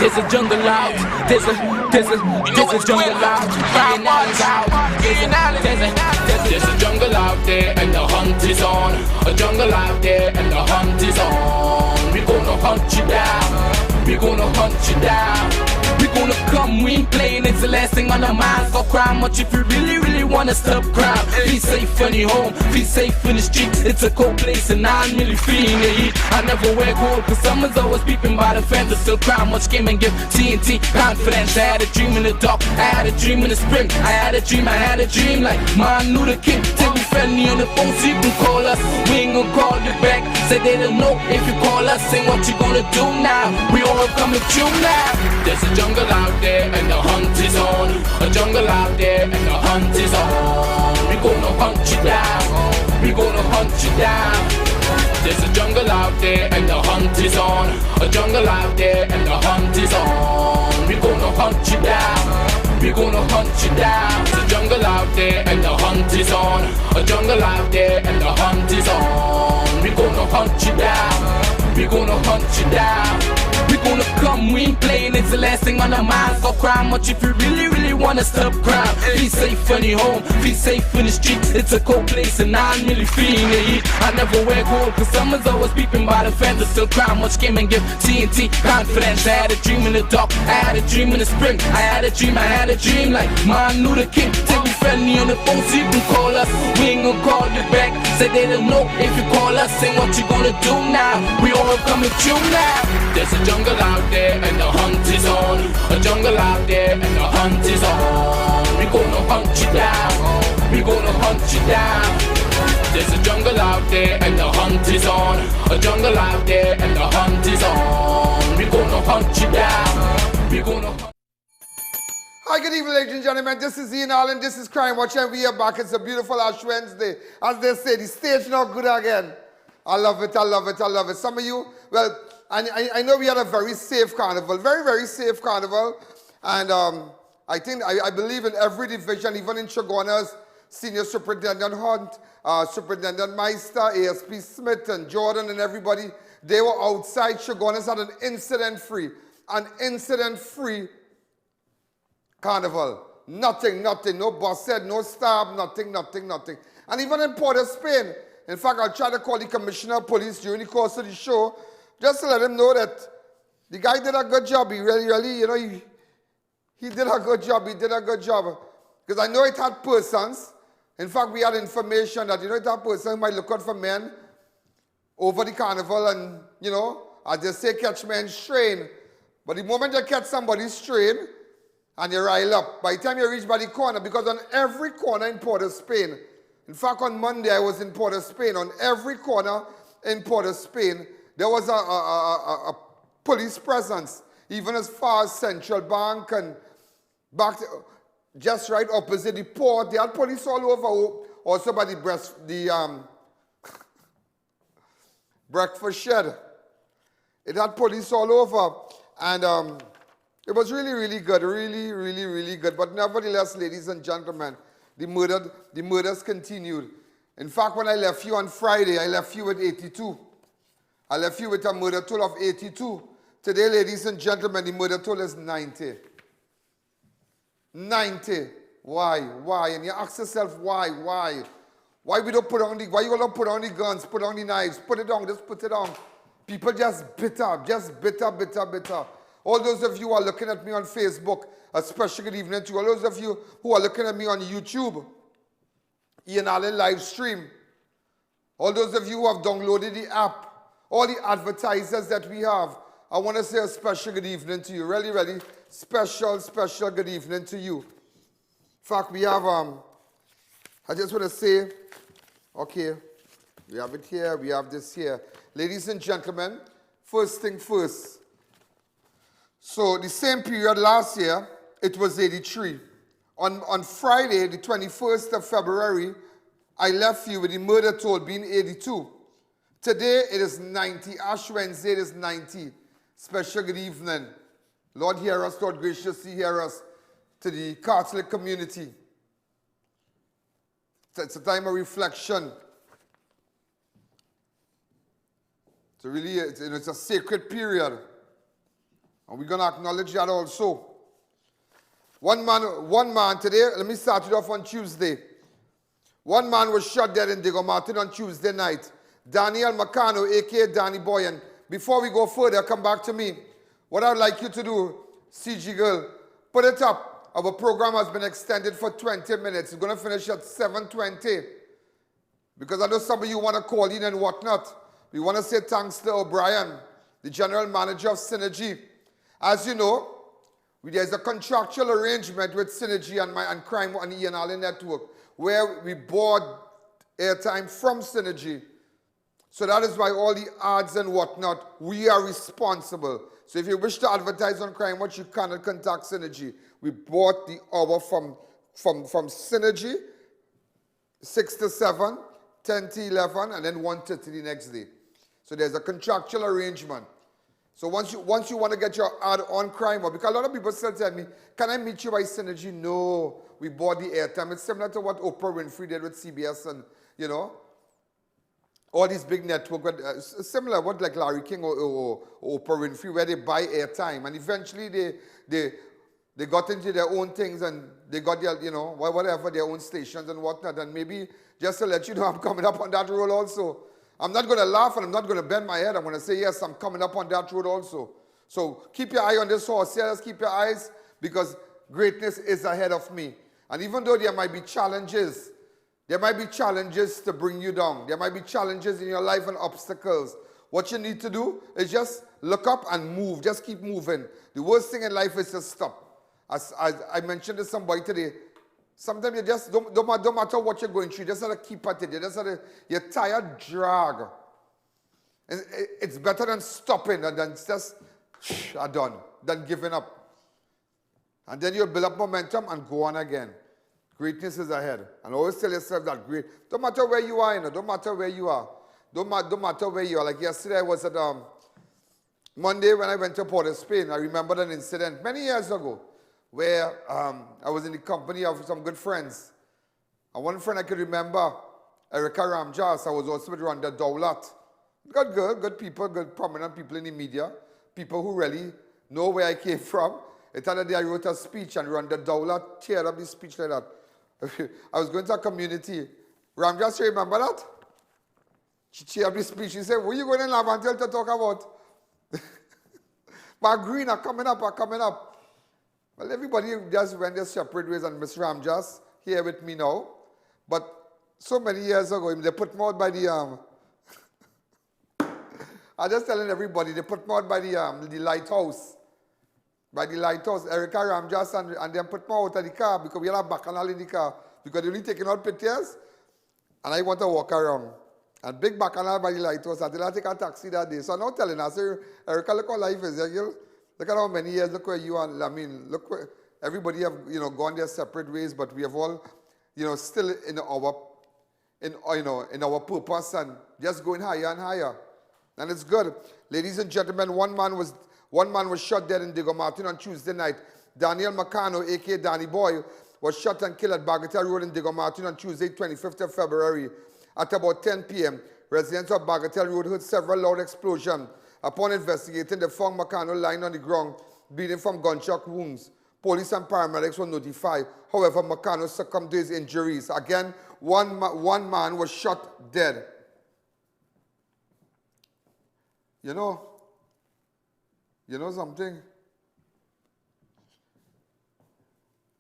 There's a jungle out. There's a jungle out. Ian Alleyne's out. There's a jungle out there and the hunt is on. A jungle out there and the hunt is on. We gonna hunt you down. We gonna hunt you down. We gonna come, we ain't playing, it's the last thing on our minds. For crime, much if you really wanna stop crime. Be safe in your home, be safe in the streets. It's a cold place and I'm really feeling the heat. I never wear gold cause someone's always peeping by the fence. I still crime, much came and give TNT confidence. I had a dream in the dark, I had a dream in the spring. I had a dream like Martin Luther King. Take me friendly on the phone so you can call us. We ain't gonna call you back, say they don't know if you call us. Say what you gonna do now, we all coming through now. There's a jungle out there and the hunt is on. A jungle out there and the hunt is on. We gonna hunt you down. We gonna hunt you down. There's a jungle out there and the hunt is on. A jungle out there and the hunt is on. We gonna hunt you down. We gonna hunt you down. There's a jungle out there and the hunt is on. A jungle out there and the hunt is on. We gonna hunt you down. We gonna hunt you down. We gonna come, we ain't playing, it's the last thing on our minds. For crime, much if you really wanna stop crime. Be safe in your home, be safe in the streets. It's a cold place and I'm really feeling the heat. I never wear gold cause someone's always peeping by the fence. I still crime, much came and give TNT confidence. I had a dream in the dark, I had a dream in the spring. I had a dream like Martin Luther King. Take me friendly on the phone so you can call us. We ain't gonna call you back, say they don't know if you call us. Say what you gonna do now, we all coming through now. There's a jungle out there and the hunt is on. A jungle out there and the hunt is on. We gonna hunt you down. We gonna hunt you down. There's a jungle out there and the hunt is on. A jungle out there and the hunt is on. We gonna hunt you down. We gonna hunt. Hi, good evening, ladies and gentlemen. This is Ian Alleyne. This is Crime Watch, and we are back. It's a beautiful Ash Wednesday. As they say, the stage not good again. I love it, I love it, I love it. Some of you, well, I know we had a very safe carnival, very safe carnival. And I believe in every division, even in Chaguana's Senior Superintendent Hunt, Superintendent Meister, ASP Smith and Jordan and everybody, they were outside. Chaguana's had an incident-free carnival. Nothing, no busted, no stab, nothing. And even in Port of Spain, in fact, I'll try to call the Commissioner of Police during the course of the show, just to let him know that the guy did a good job. He really, you know, he did a good job. He did a good job. Because I know it had persons. In fact, we had information that, you know, it had persons who might look out for men over the carnival and, you know, as they say, catch men straying. But the moment you catch somebody straying and you rile up, by the time you reach by the corner, because on every corner in Port of Spain, in fact, on Monday I was in Port of Spain, on every corner in Port of Spain, there was a police presence, even as far as Central Bank and back to, just right opposite the port. They had police all over, also by the breakfast shed. It had police all over, and it was really good, really good. But nevertheless, ladies and gentlemen, the murders continued. In fact, when I left you on Friday, I left you with 82. I left you with a murder toll of 82. Today, ladies and gentlemen, the murder toll is 90. 90. Why? And you ask yourself, why? Why we don't put on the, why you don't put on the guns, put on the knives, put it on, just put it on. People just bitter. All those of you who are looking at me on Facebook, a special good evening to all those of you who are looking at me on YouTube, Ian Alleyne live stream. All those of you who have downloaded the app, all the advertisers that we have, I want to say a special good evening to you. Really special good evening to you. In fact, we have, I just want to say, okay, we have it here, we have this here. Ladies and gentlemen, first thing first. So the same period last year, it was 83. On Friday, the 21st of February, I left you with the murder toll being 82. Today, it is 90. Ash Wednesday, it is 90. Special good evening. Lord, hear us. Lord, graciously hear us. To the Catholic community. It's a time of reflection. It's a sacred period. And we're going to acknowledge that also. One man today, let me start it off on Tuesday. One man was shot dead in Diego Martin on Tuesday night. Daniel Macano, a.k.a. Danny Boy. And before we go further, come back to me. What I'd like you to do, CG girl, put it up. Our program has been extended for 20 minutes. It's going to finish at 7:20. Because I know some of you want to call in and whatnot. We want to say thanks to O'Brien, the general manager of Synergy. As you know, there's a contractual arrangement with Synergy and Crime on Ian Alleyne Network where we bought airtime from Synergy. So that is why all the ads and whatnot, we are responsible. So if you wish to advertise on Crime Watch, you cannot contact Synergy. We bought the hour from Synergy, 6 to 7, 10 to 11, and then 1:30 the next day. So there's a contractual arrangement. So once you want to get your ad on Crime Watch, because a lot of people still tell me, can I meet you by Synergy? No, we bought the airtime. It's similar to what Oprah Winfrey did with CBS and, you know, all these big networks, similar what like Larry King or Oprah Winfrey, where they buy airtime. And eventually they got into their own things and they got their, you know, whatever, their own stations and whatnot. And maybe just to let you know, I'm coming up on that road also. I'm not going to laugh and I'm not going to bend my head. I'm going to say, yes, I'm coming up on that road also. So keep your eye on this horse. Yes, keep your eyes, because greatness is ahead of me. And even though there might be challenges to bring you down. There might be challenges in your life and obstacles. What you need to do is just look up and move. Just keep moving. The worst thing in life is to stop. As I mentioned to somebody today, sometimes you just don't matter what you're going through, you just have to keep at it. You just have to, you're tired, drag. And it's better than stopping and then just, done, than giving up. And then you'll build up momentum and go on again. Greatness is ahead. And always tell yourself that don't matter where you are, you know, don't matter where you are. Don't matter where you are. Like yesterday I was at Monday when I went to Port of Spain. I remembered an incident many years ago where I was in the company of some good friends. And one friend I could remember, Erica Ramjas. I was also with Rhonda Dowlat. Good people, good prominent people in the media, people who really know where I came from. The other day I wrote a speech and Rhonda Dowlat teared up the speech like that. I was going to a community. Ramjas, you remember that? She teared up the speech. She said, what are you going to Lavantel to talk about? But green are coming up. Well, everybody just went their separate ways, and Miss Ramjas here with me now. But so many years ago, they put me out by the I'm just telling everybody, they put me out by the lighthouse. By the lighthouse, Erica Ramjas and them put me out of the car because we had a bacchanal in the car. Because they're only taking out pictures, and I want to walk around. And big bacchanal by the lighthouse, until I take a taxi that day. So I'm not telling her, I say, Erica, look how life is. Look at how many years, look where you are. I mean, look where everybody have, you know, gone their separate ways, but we have all, you know, still in our purpose and just going higher and higher. And it's good. Ladies and gentlemen, one man was shot dead in Diego Martin on Tuesday night. Daniel Macano, a.k.a. Danny Boy, was shot and killed at Bagatelle Road in Diego Martin on Tuesday, 25th of February. At about 10 p.m., residents of Bagatelle Road heard several loud explosions. Upon investigating, they found Macano lying on the ground, bleeding from gunshot wounds. Police and paramedics were notified. However, Macano succumbed to his injuries. Again, one man was shot dead. You know something?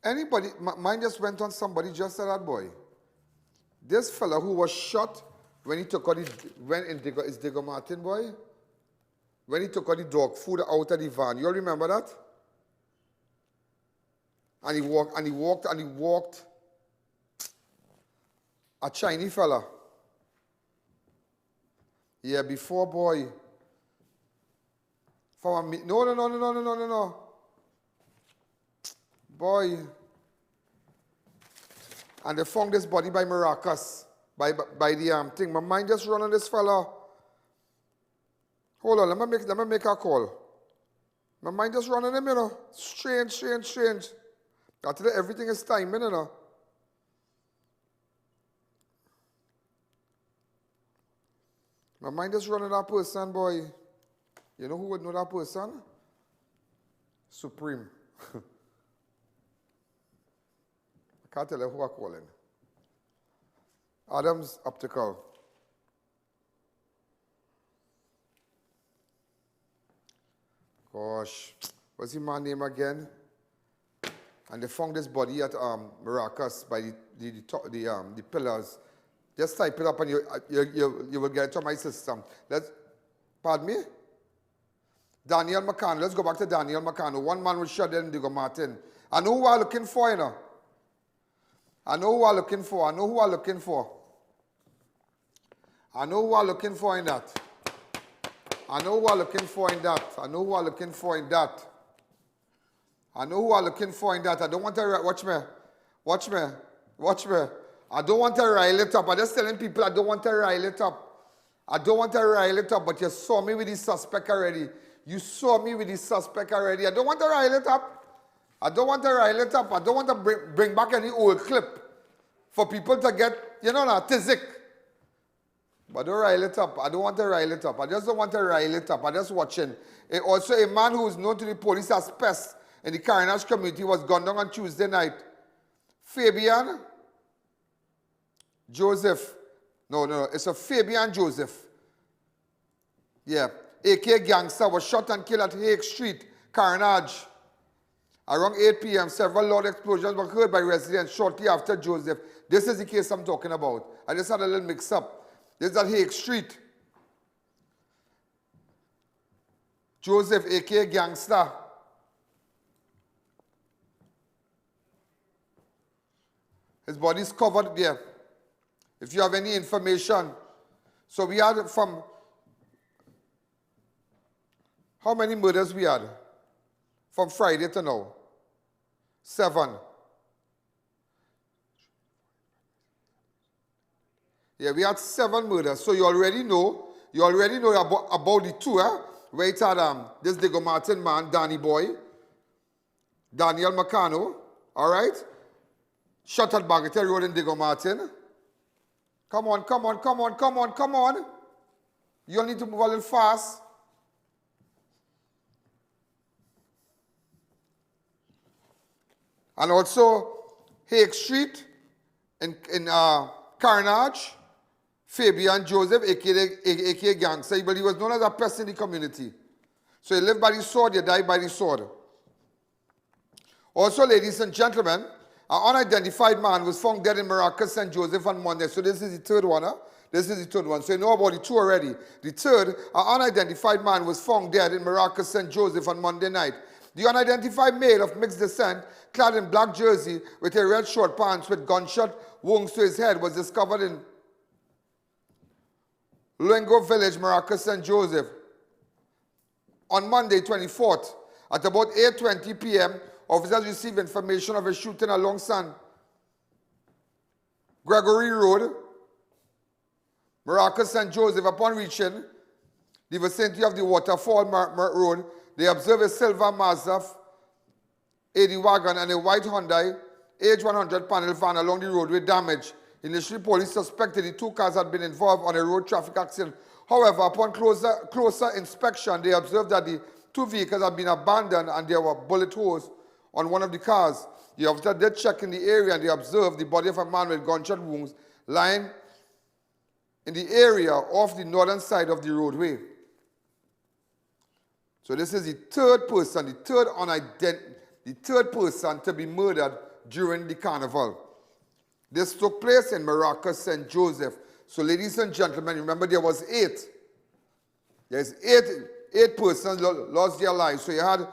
Anybody, mine just went on somebody just said that boy. This fella who was shot when he took out his Diego Martin boy, when he took out the dog food out of the van. You all remember that? And he walked. A Chinese fella. Yeah, before boy. No. Boy. And they found this body by Maracas. By the thing. My mind just run on this fella. Hold on, let me make a call. My mind just run on him, you know. Strange. I tell you, everything is timing, you know. My mind just run on that person, boy. You know who would know that person? Supreme. I can't tell you who I'm calling. Adams Optical. Gosh, what's his man's name again? And they found this body at Maracas by the pillars. Just type it up and you will get it to my system. Pardon me? Daniel McCann. Let's go back to Daniel McCann. One man was shot dead in Diego Martin. I know who I'm looking for, you know. I know who I'm looking for. I know who I'm looking for. I know who I'm looking for in that. I know who I'm looking for in that. I know who I'm looking for in that. I know who I'm looking for in that. I don't want to... Watch me. Watch me. Watch me. I don't want to rile it up. I'm just telling people I don't want to rile it up. I don't want to rile it up, but you saw me with the suspect already. You saw me with the suspect already. I don't want to rile it up. I don't want to rile it up. I don't want to bring back any old clip for people to get, you know, tizik. But don't rile it up. I don't want to rile it up. I just don't want to rile it up. I'm just watching. Also, a man who is known to the police as PEST in the CARENAGE community was gunned down on Tuesday night. Fabian Joseph. No, it's a Fabian Joseph. Yeah. AK gangster was shot and killed at Hague Street, CARENAGE. Around 8 p.m., several loud explosions were heard by residents shortly after Joseph. This is the case I'm talking about. I just had a little mix-up. This is at Hague Street. Joseph, AK gangster. His body's covered there. If you have any information. So we had from... How many murders we had? From Friday to now? 7. Yeah, we had 7 murders. So you already know about the 2, where it had this Diego Martin man, Danny Boy, Daniel Macano, all right? Shot at Bagatelle Road in Diego Martin. Come on, come on, come on, come on, come on. You all need to move a little fast. And also, Hague Street in CARENAGE, Fabian Joseph, aka gangster, but he was known as a pest in the community. So he lived by the sword, he died by the sword. Also, ladies and gentlemen, an unidentified man was found dead in Maracas, St. Joseph on Monday. So this is the third one, huh? This is the third one. So you know about the 2 already. The third, an unidentified man was found dead in Maracas, St. Joseph on Monday night. The unidentified male of mixed descent, clad in black jersey with a red short pants with gunshot wounds to his head, was discovered in Luengo Village, Maracas, St. Joseph. On Monday, 24th, at about 8:20 p.m., officers received information of a shooting along San Gregory Road, Maracas, St. Joseph. Upon reaching the vicinity of the Waterfall Road, they observed a silver Mazda 80 wagon and a white Hyundai H100 panel van along the road with damage. Initially, police suspected the 2 cars had been involved on a road traffic accident. However, upon closer inspection, they observed that the 2 vehicles had been abandoned and there were bullet holes on one of the cars. The officer did check in the area and they observed the body of a man with gunshot wounds lying in the area off the northern side of the roadway. So this is the third person, the third person to be murdered during the carnival. This took place in Maracas, St. Joseph. So ladies and gentlemen, remember there was 8. There's 8 persons lost their lives. So you had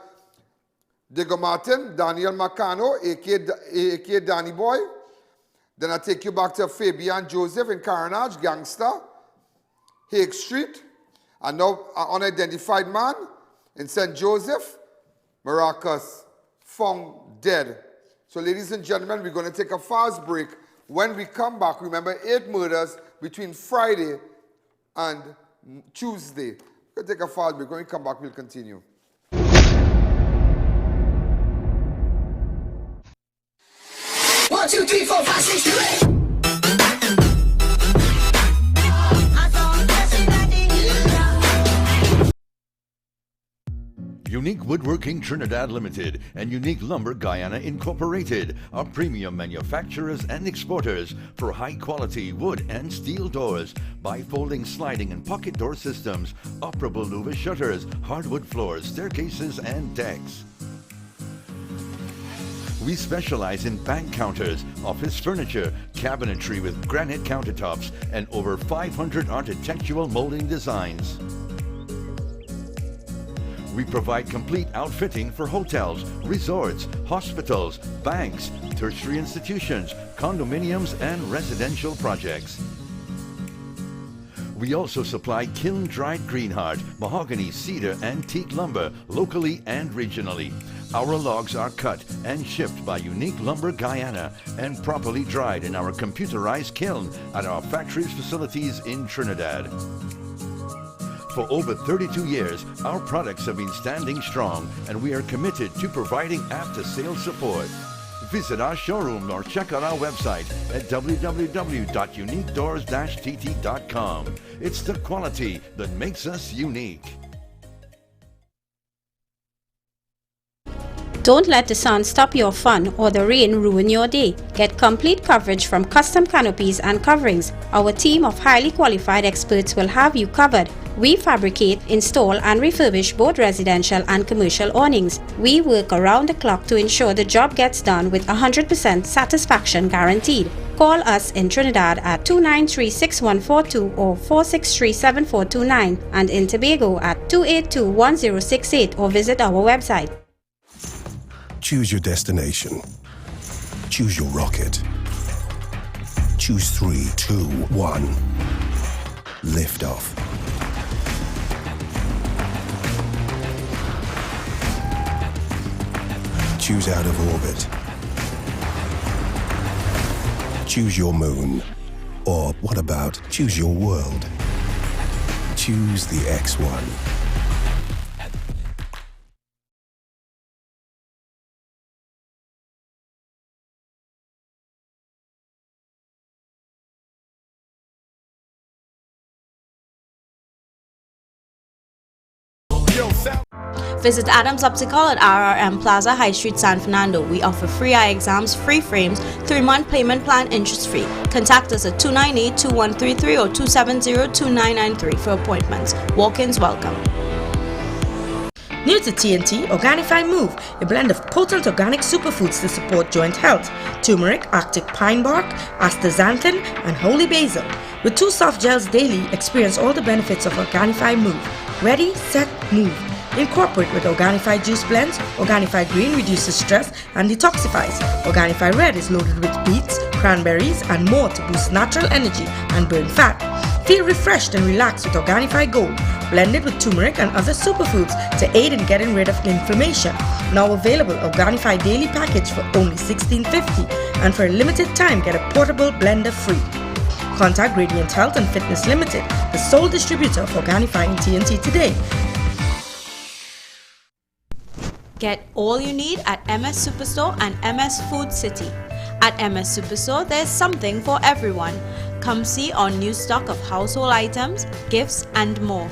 Diego Martin, Daniel Macano, aka Danny Boy. Then I take you back to Fabian Joseph in CARENAGE, gangster, Hague Street, and now an unidentified man in St. Joseph, Maracas, found dead. So ladies and gentlemen, we're going to take a fast break. When we come back, remember 8 murders between Friday and Tuesday. We're going to take a fast break. When we come back, we'll continue. One, two, three, four, five, six, seven, 8. Unique Woodworking Trinidad Limited and Unique Lumber Guyana Incorporated are premium manufacturers and exporters for high-quality wood and steel doors, bifolding sliding and pocket door systems, operable louver shutters, hardwood floors, staircases, and decks. We specialize in bank counters, office furniture, cabinetry with granite countertops, and over 500 architectural molding designs. We provide complete outfitting for hotels, resorts, hospitals, banks, tertiary institutions, condominiums, and residential projects. We also supply kiln-dried greenheart, mahogany, cedar, and teak lumber locally and regionally. Our logs are cut and shipped by Unique Lumber Guyana and properly dried in our computerized kiln at our factories facilities in Trinidad. For over 32 years, our products have been standing strong, and we are committed to providing after-sales support. Visit our showroom or check out our website at www.uniquedoors-tt.com. It's the quality that makes us unique. Don't let the sun stop your fun or the rain ruin your day. Get complete coverage from custom canopies and coverings. Our team of highly qualified experts will have you covered. We fabricate, install, and refurbish both residential and commercial awnings. We work around the clock to ensure the job gets done with 100% satisfaction guaranteed. Call us in Trinidad at 293-6142 or 463-7429 and in Tobago at 282-1068 or visit our website. Choose your destination. Choose your rocket. Choose 3, 2, 1. Lift off. Choose out of orbit. Choose your moon. Or what about choose your world? Choose the X1. Visit Adams Optical at RRM Plaza, High Street, San Fernando. We offer free eye exams, free frames, 3-month payment plan, interest-free. Contact us at 298-2133 or 270-2993 for appointments. Walk-ins welcome. New to TNT, Organifi Move, a blend of potent organic superfoods to support joint health. Turmeric, Arctic pine bark, astaxanthin, and holy basil. With 2 soft gels daily, experience all the benefits of Organifi Move. Ready, set, move. Incorporate with Organifi juice blends. Organifi Green reduces stress and detoxifies. Organifi Red is loaded with beets, cranberries, and more to boost natural energy and burn fat. Feel refreshed and relaxed with Organifi Gold, blended with turmeric and other superfoods to aid in getting rid of inflammation. Now available, Organifi Daily Package for only $16.50, and for a limited time get a portable blender free. Contact Gradient Health and Fitness Limited, the sole distributor of Organifi in TNT today. Get all you need at MS Superstore and MS Food City. At MS Superstore, there's something for everyone. Come see our new stock of household items, gifts, and more.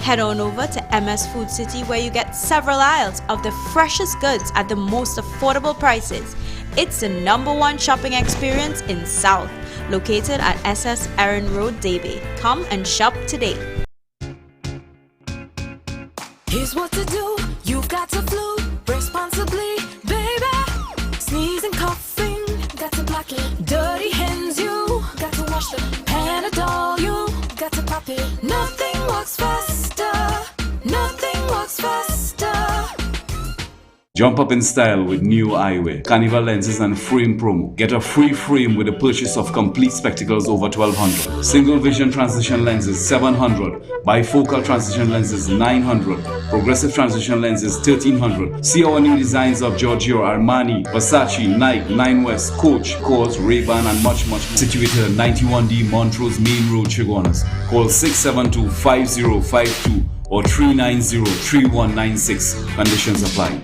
Head on over to MS Food City, where you get several aisles of the freshest goods at the most affordable prices. It's the #1 shopping experience in South, located at SS Erin Road, Davie. Come and shop today. Here's what to do. You've got to flu responsibly, baby. Sneezing, coughing, got to block it. Dirty hands, you got to wash them. Panadol, you got to pop it. Nothing works faster. Nothing works faster. Jump up in style with new eyewear, Carnival lenses and frame promo. Get a free frame with the purchase of complete spectacles over $1,200. Single vision transition lenses $700. Bifocal transition lenses $900. Progressive transition lenses $1,300. See our new designs of Giorgio, Armani, Versace, Nike, Nine West, Coach, Kors, Ray-Ban, and much more. Situated at 91D Montrose Main Road, Chaguanas. Call 672-5052 or 390-3196. Conditions apply.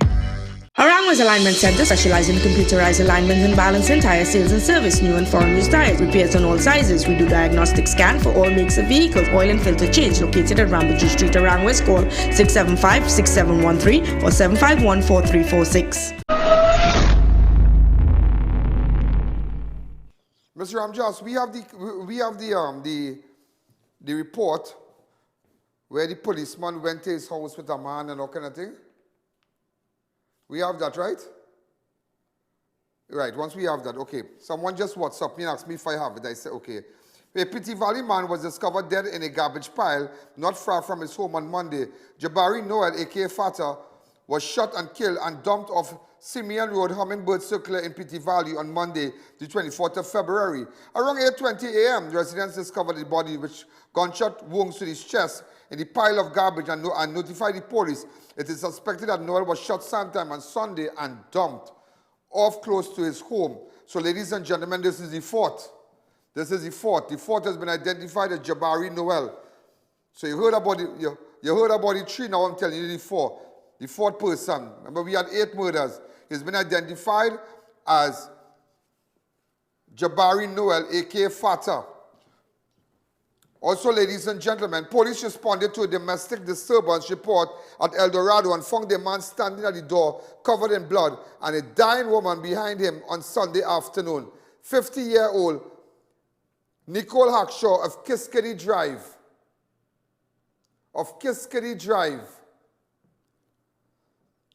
Arangwa's Alignment Center specializes in computerized alignment and balancing, tire sales and service, new and foreign used tires, repairs on all sizes. We do diagnostic scan for all makes of vehicles, oil and filter change. Located at Rambaji Street, Arangwa. Call 675-6713 or 751-4346. Mr. Ramjas, we have the report where the policeman went to his house with a man and all kind of thing. We have that, right? Right, once we have that, okay. Someone just WhatsApp me and asked me if I have it. I said, okay. A Petit Valley man was discovered dead in a garbage pile not far from his home on Monday. Jabari Noel, a.k.a. Fata, was shot and killed and dumped off Simeon Road, Hummingbird Circular in Petit Valley on Monday, the 24th of February. Around 8:20 a.m., residents discovered the body with gunshot wounds to his chest in the pile of garbage and notified the police. It is suspected that Noel was shot sometime on Sunday and dumped off close to his home. So, ladies and gentlemen, this is the fourth. This is the fourth. The fourth has been identified as Jabari Noel. So you heard about you heard about the three, now I'm telling you the four. The fourth person. Remember, we had 8 murders. He's been identified as Jabari Noel, a.k.a. Fata. Also, ladies and gentlemen, police responded to a domestic disturbance report at El Dorado and found a man standing at the door covered in blood and a dying woman behind him on Sunday afternoon. 50-year-old Nicole Hackshaw of Kiskadee Drive,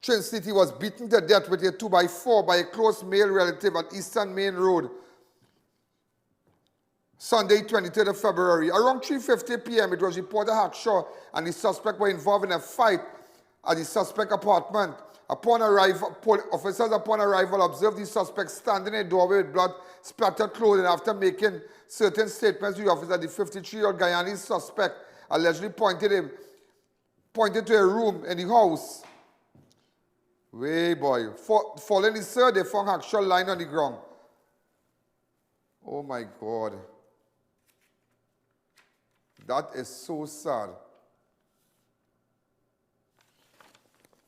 Trin City, was beaten to death with a 2x4 by a close male relative at Eastern Main Road, Sunday, 23rd of February. Around 3:50 p.m., it was reported Hackshaw and the suspect were involved in a fight at the suspect apartment. Officers upon arrival observed the suspect standing in a doorway with blood-splattered clothing. After making certain statements to the officer, the 53-year-old Guyanese suspect allegedly pointed to a room in the house. Following the search, they found Hackshaw lying on the ground. Oh my God. That is so sad.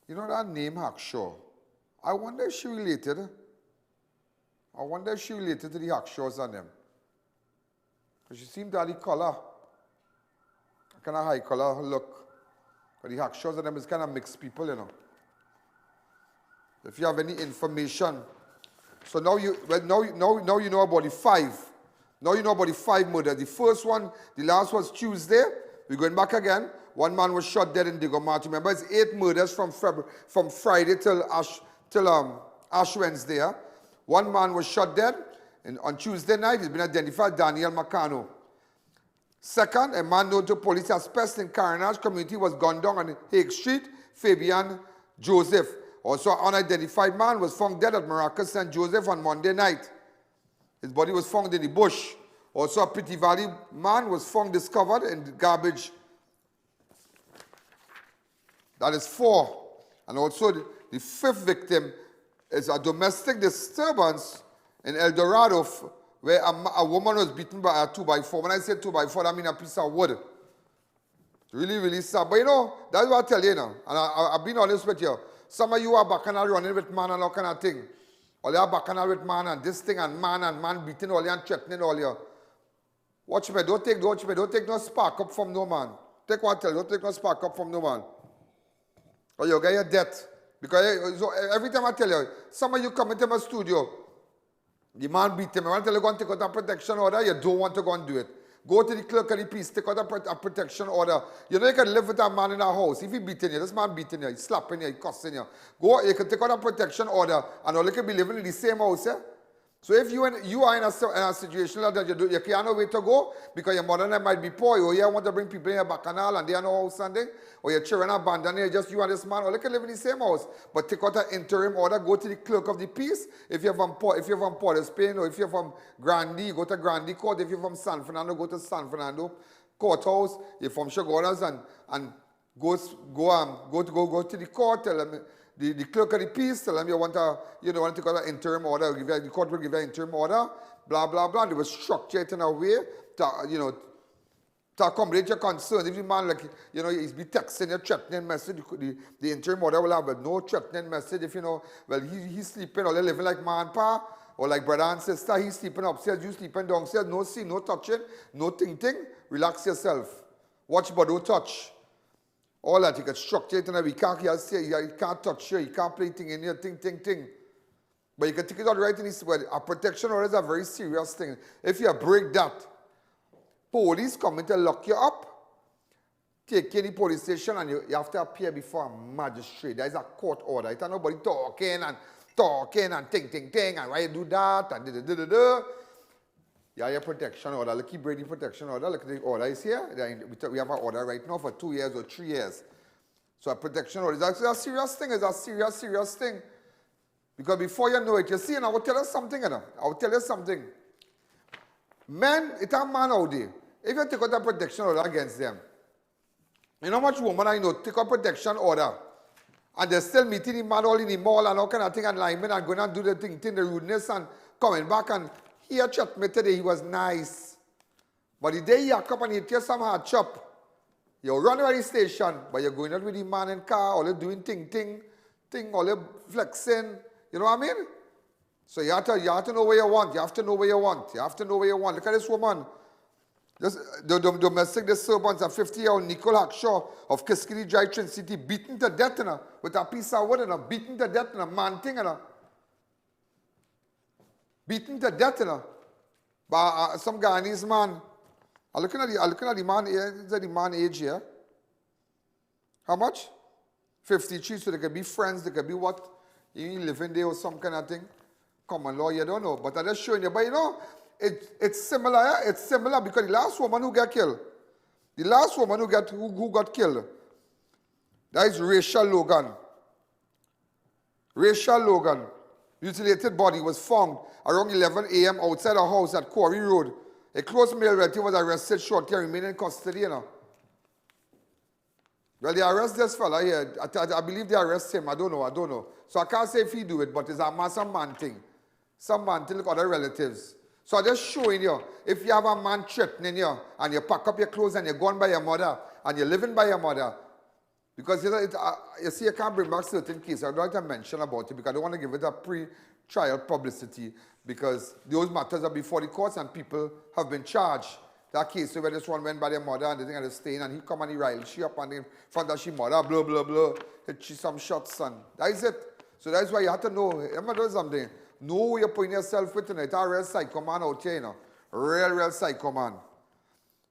You know that name Hackshaw? I wonder if she related. to the Hackshaws and them. Because she seemed to have the color. Kind of high color look. But the Hackshaws and them is kind of mixed people, you know. If you have any information. So now you know about the 5. Now you know about the 5 murders. The first one, the last was Tuesday. We're going back again. One man was shot dead in Digomart. Remember, it's 8 murders from Friday till Ash Wednesday. One man was shot dead. And on Tuesday night, he's been identified, Daniel Macano. Second, a man known to police as PEST in CARENAGE community was gunned down on Hague Street, Fabian Joseph. Also, an unidentified man was found dead at Maracas, St. Joseph on Monday night. His body was found in the bush. Also, a Petit Valley man was found discovered in the garbage. That is 4. And also, the 5th victim is a domestic disturbance in El Dorado where a woman was beaten by a 2x4. When I say 2x4, I mean a piece of wood. It's really, really sad. But you know, that's what I tell you now. And I've been honest with you. Some of you are bacchanal running with man and all kind of thing. All you are bacchanal with man and this thing and man beating all you and threatening all you. Watch me, don't take no spark up from no man. Take what I tell you, don't take no spark up from no man. Or you'll get your death. Because so every time I tell you, some of you come into my studio, the man beat him. I want to tell you, go and take out a protection order, you don't want to go and do it. Go to the clerk of the peace, take out a protection order. You know you can live with a man in a house. If he beating you, this man beating you, he's slapping you, he's cussing you. Go, you can take out a protection order and all you can be living in the same house. Eh? So if you are in a situation like that, you can't know where to go because your mother and them might be poor, or you want to bring people in your bacchanal and they are no house Sunday, or your children are abandoned here, just you and this man, or you can live in the same house. But take out an interim order, go to the clerk of the peace. If you're from Port of Spain, or if you're from Grandi, go to Grandi Court. If you're from San Fernando, go to San Fernando Courthouse. You're from Chagonas and go to the court, tell them, the clerk of the peace, tell them you want to take out an interim order, the court will give you an interim order, blah, blah, blah. They will structure it in a way to to accommodate your concerns. If the man, like, you know, he's be texting a threatening message, the interim order will have no threatening message. If, you know, well, he's sleeping or they're living like ma and pa, or like brother and sister, he's sleeping upstairs, you sleeping downstairs, no see, no touching, no ting-ting, relax yourself. Watch but don't touch. All that, you can structure it in a week, you can't touch you, you can't play thing in here, ting. But you can take it out right in this way. A protection order is a very serious thing. If you break that, police come in to lock you up, take you to the police station, and you have to appear before a magistrate. There is a court order. It's not nobody talking and ting, and why you do that, and da. You have your protection order. Look, keep Brady protection order. Look, the order is here. We have an order right now for 2 years or 3 years. So a protection order is a serious thing. It's a serious thing. Because before you know it, you see, and I will tell you something, you know. I will tell you something. Men, it's a man out there. If you take out a protection order against them, you know how much women I know take out protection order, and they're still meeting the man all in the mall and all kind of thing, and linemen and going and do the thing, the rudeness, and coming back, and he had chat me today, he was nice. But the day you come and you take some hard chop, you run away the station, but you're going out with the man in car, all you doing ting, all you flexing, you know what I mean? So you have to know where you want. You have to know where you want. Look at this woman. The domestic disturbance, a 50-year-old Nicole Hackshaw of Kiskili Drive, Trin City, beaten to death, you know, with a piece of wood, you know, beaten to death, you know, man thing, you know. Beaten to death, you know. By some Guyanese man. I'm looking at the man here. Is that the man age here? How much? 53, so they could be friends, they could be what? You living there or some kind of thing. Common law, you don't know. But I'm just showing you. But you know, it's similar. Yeah? It's similar because the last woman who got killed, who got killed, that is Rachel Logan. Mutilated body was found around 11 a.m. outside her house at Quarry Road. A close male relative was arrested shortly and remained in custody, you know. Well, they arrest this fella here. I believe they arrest him. I don't know. So I can't say if he do it, but it's some man thing. Some man thing, look at other relatives. So I'm just showing you, if you have a man threatening you, and you pack up your clothes and you're going by your mother, and you're living by your mother, because you see, you can't bring back certain cases. I don't like to mention about it, because I don't want to give it a pre-trial publicity, because those matters are before the courts, and people have been charged. That case where this one went by their mother and they think at the stain, and he come and he riled she up and in front of she mother, blah, hit she some shots, son. That is it. So that's why you have to know, remember something, know who you're putting yourself with, and it's a real psycho man out here, you know. Real psycho man.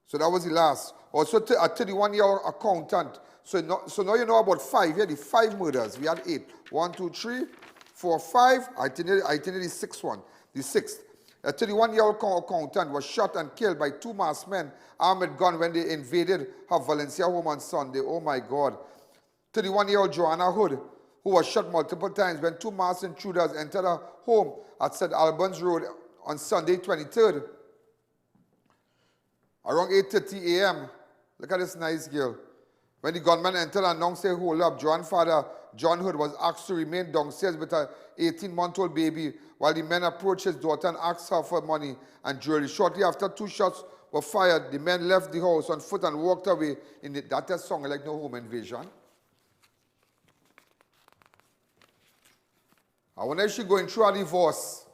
So that was the last. Also, a 31-year accountant. So now you know about 5, yeah, the 5 murders. We had 8. 1, 2, 3, 4, 5. I think the 6th one. The 6th. A 31-year-old accountant was shot and killed by 2 masked men armed with guns when they invaded her Valencia home on Sunday. Oh my God. 31-year-old Joanna Hood, who was shot multiple times when 2 masked intruders entered her home at St. Albans Road on Sunday 23rd. Around 8:30 a.m. Look at this nice girl. When the gunman entered and announced they hold up, John's father, John Hood, was asked to remain downstairs with her 18-month-old baby while the men approached his daughter and asked her for money and jewelry. Shortly after 2 shots were fired, the men left the house on foot and walked away. That's a song like No Home Invasion. I wonder if she's going through a divorce.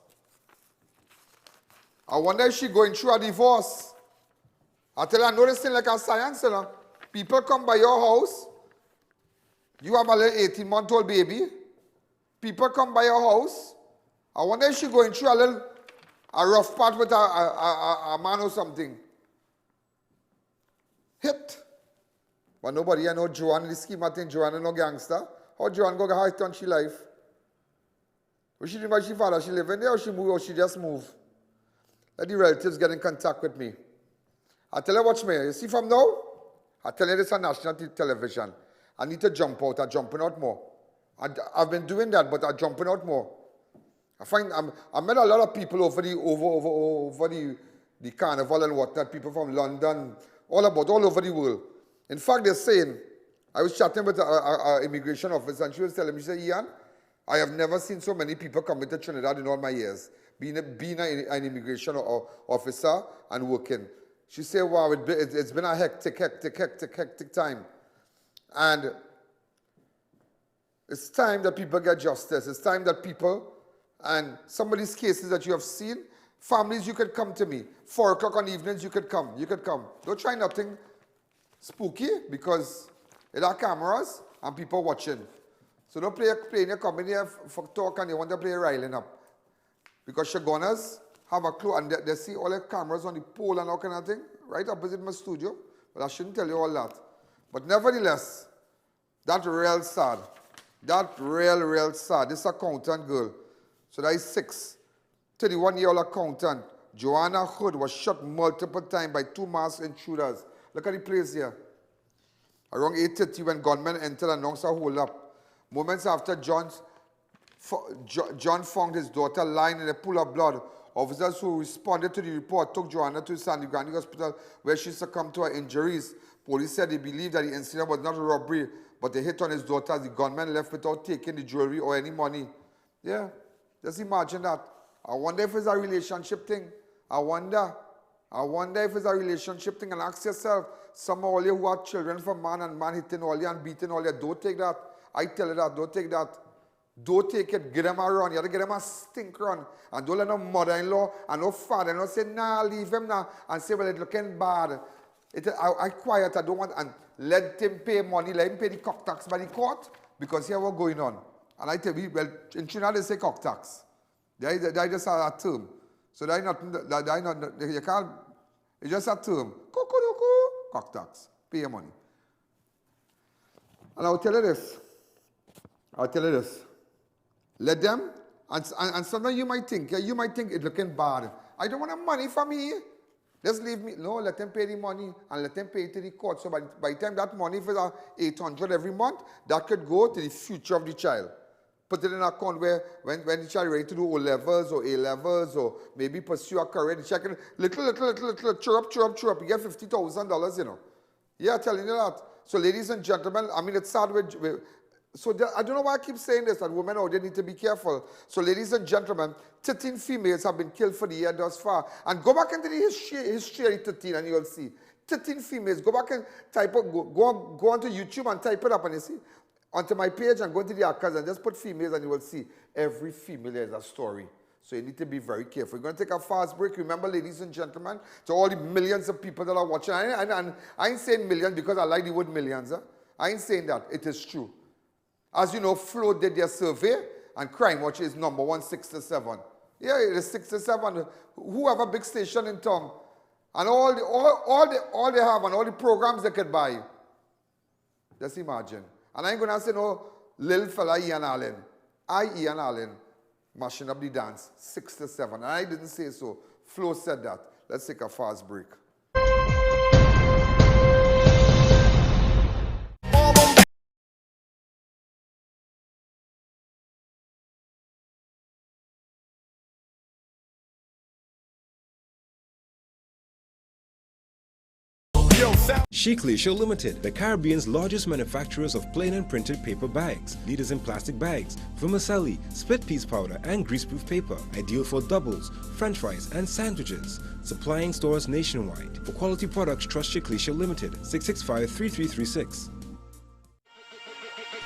I tell you, I know this thing like a science, you know. People come by your house. You have a little 18-month-old baby. People come by your house. I wonder if she's going through a rough part with a man or something. Hit. But nobody, I know Joanne in the scheme, I think Joanne is no gangster. How Joanne go hard on she life? Was she doing by she father? She live in there or she move or she just move? Let the relatives get in contact with me. I tell you, watch me. You see from now? I tell you this on national television. I need to jump out. I'm jumping out more. I've been doing that, but I'm jumping out more. I met a lot of people over the carnival and whatnot, people from London, all over the world. In fact, they're saying, I was chatting with an immigration officer, and she was telling me, she said, Ian, I have never seen so many people come to Trinidad in all my years, being an immigration officer and working. She said, wow, it's been a hectic time. And it's time that people get justice. It's time that people, and some of these cases that you have seen, families, you could come to me. 4 o'clock on evenings, you could come. You could come. Don't try nothing spooky because there are cameras and people watching. So don't play in your company for talk and you want to play riling up. Because shagonas have a clue and they see all the cameras on the pole and all kind of thing, right opposite my studio. But I shouldn't tell you all that. But nevertheless, that's real sad. That real sad. This accountant girl. So that is 31-year-old accountant. Joanna Hood was shot multiple times by 2 masked intruders. Look at the place here. Around 8:30 when gunmen entered and announced a hold up. Moments after John found his daughter lying in a pool of blood, officers who responded to the report took Joanna to Sandy Grande Hospital where she succumbed to her injuries. Police said they believed that the incident was not a robbery, but a hit on his daughter as the gunman left without taking the jewelry or any money. Yeah, just imagine that. I wonder if it's a relationship thing. I wonder if it's a relationship thing. And ask yourself, some of all you who have children from man and man hitting all you and beating all you, don't take that. I tell you that, don't take that. Don't take it, get them a run. You have to get them a stink run. And don't let no mother-in-law and no father-in-law say, nah, leave him now. And say, well, it's looking bad. I quiet, I don't want, and let him pay money, let him pay the cock tax by the court, because here what's going on. And I tell you, well, in Trinidad they say cock tax. They just a term. So they not, you can't, it's just a term. Cock tax, pay your money. And I'll tell you this. Let them, and sometimes you might think it's looking bad. I don't want money from me. Just leave me. No, let them pay the money and let them pay it to the court. So by the time that money, if it's $800 every month, that could go to the future of the child. Put it in an account where when the child ready to do O-levels or A-levels or maybe pursue a career, the child can little, chirp, you get $50,000, you know. Yeah, telling you that. So ladies and gentlemen, I mean, it's sad with I don't know why I keep saying this, that women out there need to be careful. So ladies and gentlemen, 13 females have been killed for the year thus far. And go back into the history of 13 and you'll see. 13 females, go back and type up, go onto YouTube and type it up and you see. Onto my page and go into the archives and just put females and you will see. Every female has a story. So you need to be very careful. We're going to take a fast break. Remember, ladies and gentlemen, to all the millions of people that are watching. I ain't saying millions because I like the word millions. Huh? I ain't saying that. It is true. As you know, Flo did their survey, and Crime Watch is number 1, 6 to 7. Yeah, it is 6 to 7. Who have a big station in town? And all they have and all the programs they could buy. Just imagine. And I ain't going to say no little fella Ian Alleyne. Ian Alleyne, mashing up the dance, 6 to 7. And I didn't say so. Flo said that. Let's take a fast break. Sheikleisha Limited, the Caribbean's largest manufacturers of plain and printed paper bags, leaders in plastic bags, vermicelli, split piece powder, and greaseproof paper, ideal for doubles, french fries, and sandwiches. Supplying stores nationwide. For quality products, trust Sheikleisha Limited, 665-3336.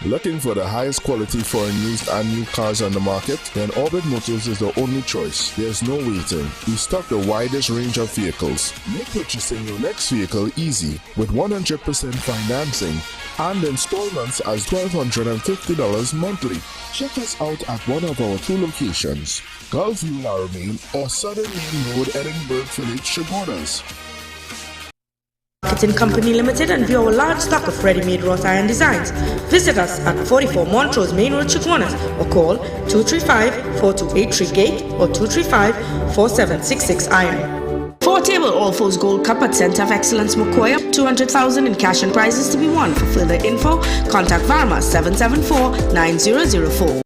Looking for the highest quality foreign used and new cars on the market? Then Orbit Motors is the only choice. There's no waiting. We stock the widest range of vehicles. Make purchasing your next vehicle easy with 100% financing and installments as $1,250 monthly. Check us out at one of our 2 locations, Gulfview Laramie or Southern Main Road, Edinburgh Village, Chaguanas. PETIT Company Limited and view our large stock of ready-made wrought iron designs. Visit us at 44 Montrose Main Road, Chaguanas, or call 235-4283 Gate or 235-4766 Iron. 4-table All Fours Gold Cup at Center of Excellence Mokoya, $200,000 in cash and prizes to be won. For further info, contact Varma 774-9004.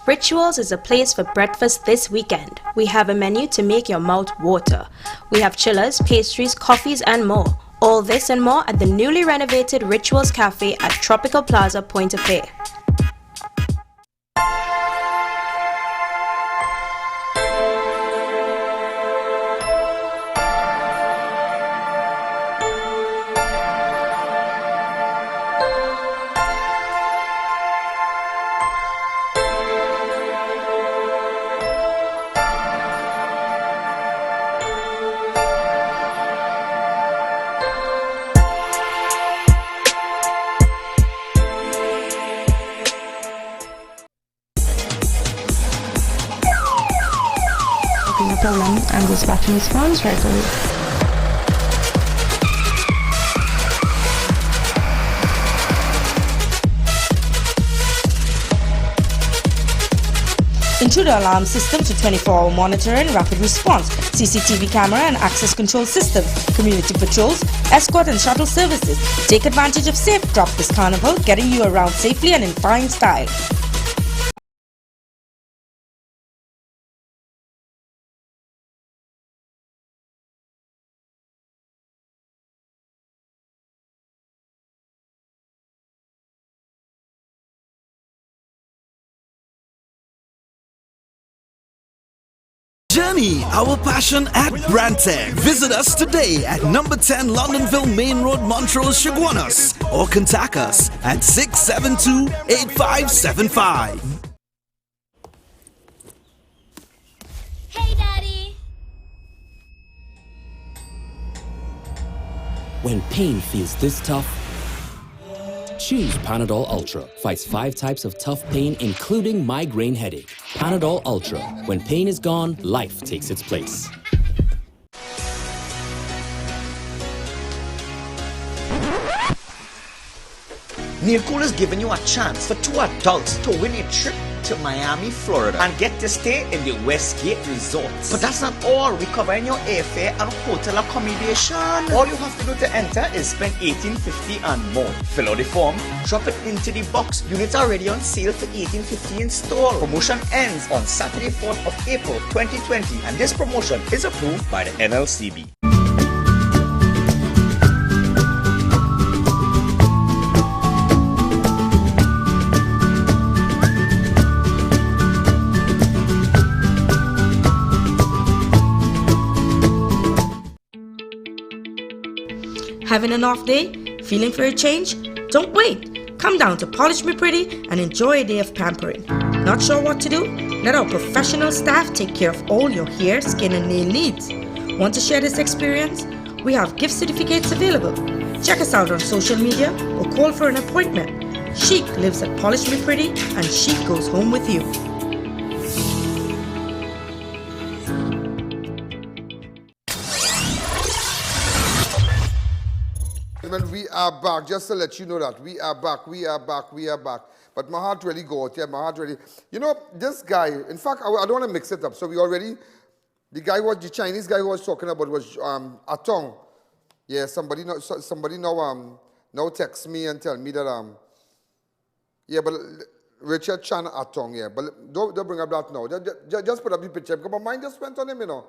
Rituals is a place for breakfast this weekend. We have a menu to make your mouth water. We have chillers, pastries, coffees, and more. All this and more at the newly renovated Rituals Cafe at Tropical Plaza, Pointe-a-Pierre. No problem. I'm dispatching response right away. Intruder alarm system to 24-hour monitoring, rapid response, CCTV camera and access control systems, community patrols, escort and shuttle services. Take advantage of Safe Drop this carnival, getting you around safely and in fine style. Journey our passion at Brandtech. Visit us today at number 10 Londonville Main Road, Montrose, Chaguanas, or contact us at 672-8575. Hey, Daddy! When pain feels this tough, choose Panadol Ultra. Fights 5 types of tough pain, including migraine headache. Panadol Ultra. When pain is gone, life takes its place. Neilcool is giving you a chance for 2 adults to win a trip to Miami, Florida and get to stay in the Westgate Resort. But that's not all. We're covering your airfare and hotel accommodation. All you have to do to enter is spend $18.50 and more. Fill out the form, drop it into the box. Units are already on sale for $18.50 in store. Promotion ends on Saturday, 4th of April 2020 and this promotion is approved by the NLCB. Having an off day? Feeling for a change? Don't wait. Come down to Polish Me Pretty and enjoy a day of pampering. Not sure what to do? Let our professional staff take care of all your hair, skin and nail needs. Want to share this experience? We have gift certificates available. Check us out on social media or call for an appointment. Chic lives at Polish Me Pretty and Chic goes home with you. We are back, just to let you know that we are back. But my heart really go out, yeah, my heart really. You know, this guy, in fact, I don't want to mix it up. So we already, the Chinese guy who was talking about was Atong. Yeah, somebody now text me and tell me that, yeah, but Richard Chan Atong, yeah, but don't bring up that now. Just put up the picture, because my mind just went on him, you know.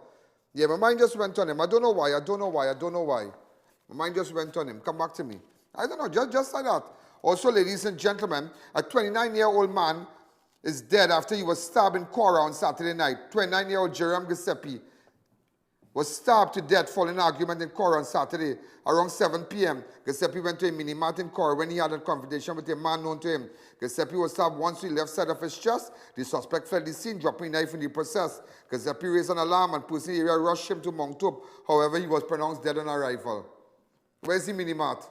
Yeah, my mind just went on him. I don't know why. My mind just went on him. Come back to me. I don't know, just like that. Also, ladies and gentlemen, a 29-year-old man is dead after he was stabbed in COURA on Saturday night. 29-year-old Jerome Giuseppe was stabbed to death following an argument in COURA on Saturday around 7 p.m. Giuseppe went to a mini-mart in COURA when he had a confrontation with a man known to him. Giuseppe was stabbed once to the left side of his chest. The suspect fled the scene, dropping a knife in the process. Giuseppe raised an alarm and police in the area rushed him to Mount Hope. However, he was pronounced dead on arrival. Where's the mini-mart?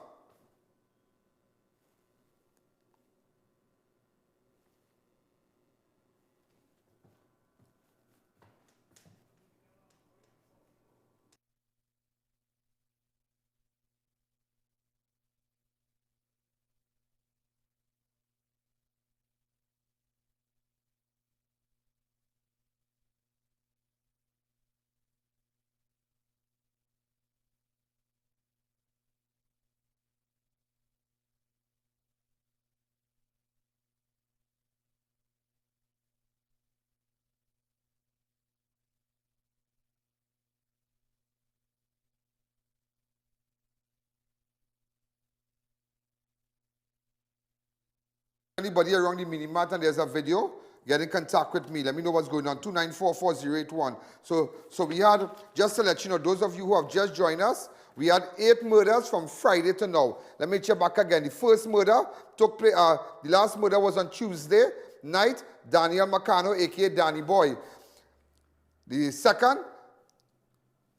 Anybody around the mini-mart and there's a video, get in contact with me. Let me know what's going on. 2944081. So we had, just to let you know, those of you who have just joined us, we had 8 murders from Friday to now. Let me check back again. The first murder took place, the last murder was on Tuesday night, Daniel Macano, aka Danny Boy. The second,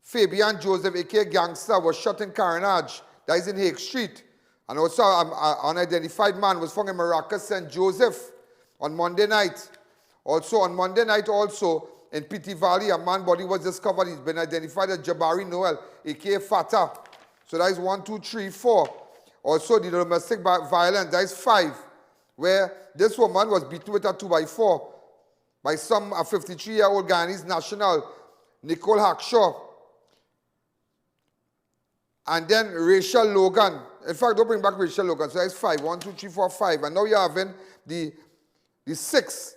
Fabian Joseph, aka Gangster, was shot in CARENAGE. That is in Hague Street. And also, an unidentified man was found in Maracas, St. Joseph on Monday night. Also, on Monday night, in Petit Valley, a man's body was discovered. He's been identified as Jabari Noel, a.k.a. Fata. So that is 1, 2, 3, 4. Also, the domestic violence, that is 5, where this woman was beaten with a 2x4 by some 53-year-old Guyanese national, Nicole Hackshaw. And then Rachel Logan. In fact, don't bring back Rachel Logan. So that's 5. 1, 2, 3, 4, 5. And now you're having the 6,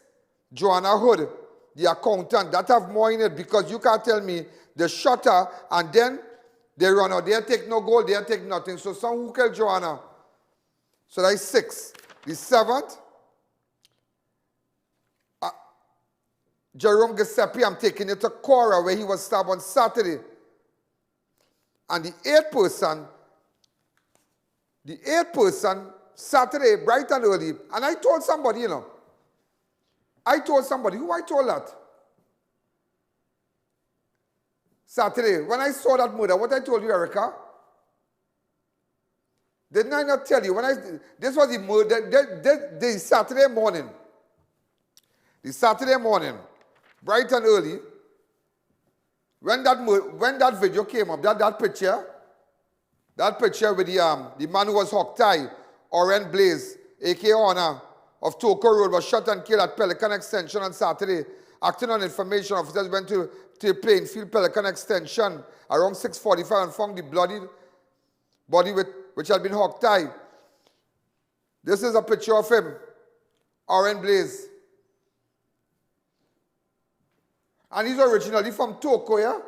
Joanna Hood, the accountant. That have more in it because you can't tell me the shutter and then they run out. They take no gold, they take nothing. So some who killed Joanna. So that's 6. The 7th, Jerome Giuseppe, I'm taking it to COURA where he was stabbed on Saturday. And the 8th person, Saturday, bright and early, and I told somebody, who I told that? Saturday, when I saw that murder, what I told you, Erica? Didn't I not tell you? This was the murder, the Saturday morning. The Saturday morning, bright and early, when that video came up, that picture with the man who was hog-tied, Oren Blaze, a.k.a. Honor, of Toko Road, was shot and killed at Pelican Extension on Saturday. Acting on information, officers went to Plainfield Pelican Extension around 6:45 and found the bloody body which had been hog-tied. This is a picture of him, Oren Blaze. And he's originally from Toko, yeah?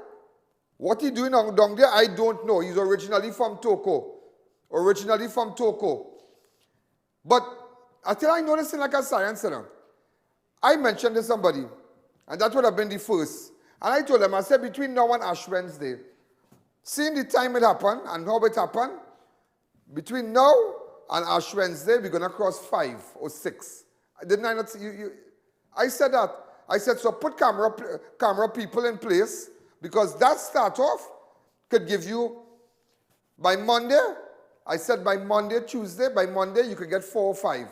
What he doing down there, I don't know. He's originally from Toko. But until I noticed it like a science, I mentioned to somebody, and that would have been the first. And I told them, I said, between now and Ash Wednesday, seeing the time it happened and how it happened, between now and Ash Wednesday, we're going to cross 5 or 6. Didn't I not see you? I said that. I said, so put camera people in place, because that start off could give you, by Monday, I said by Monday, Tuesday, by Monday, you could get 4 or 5.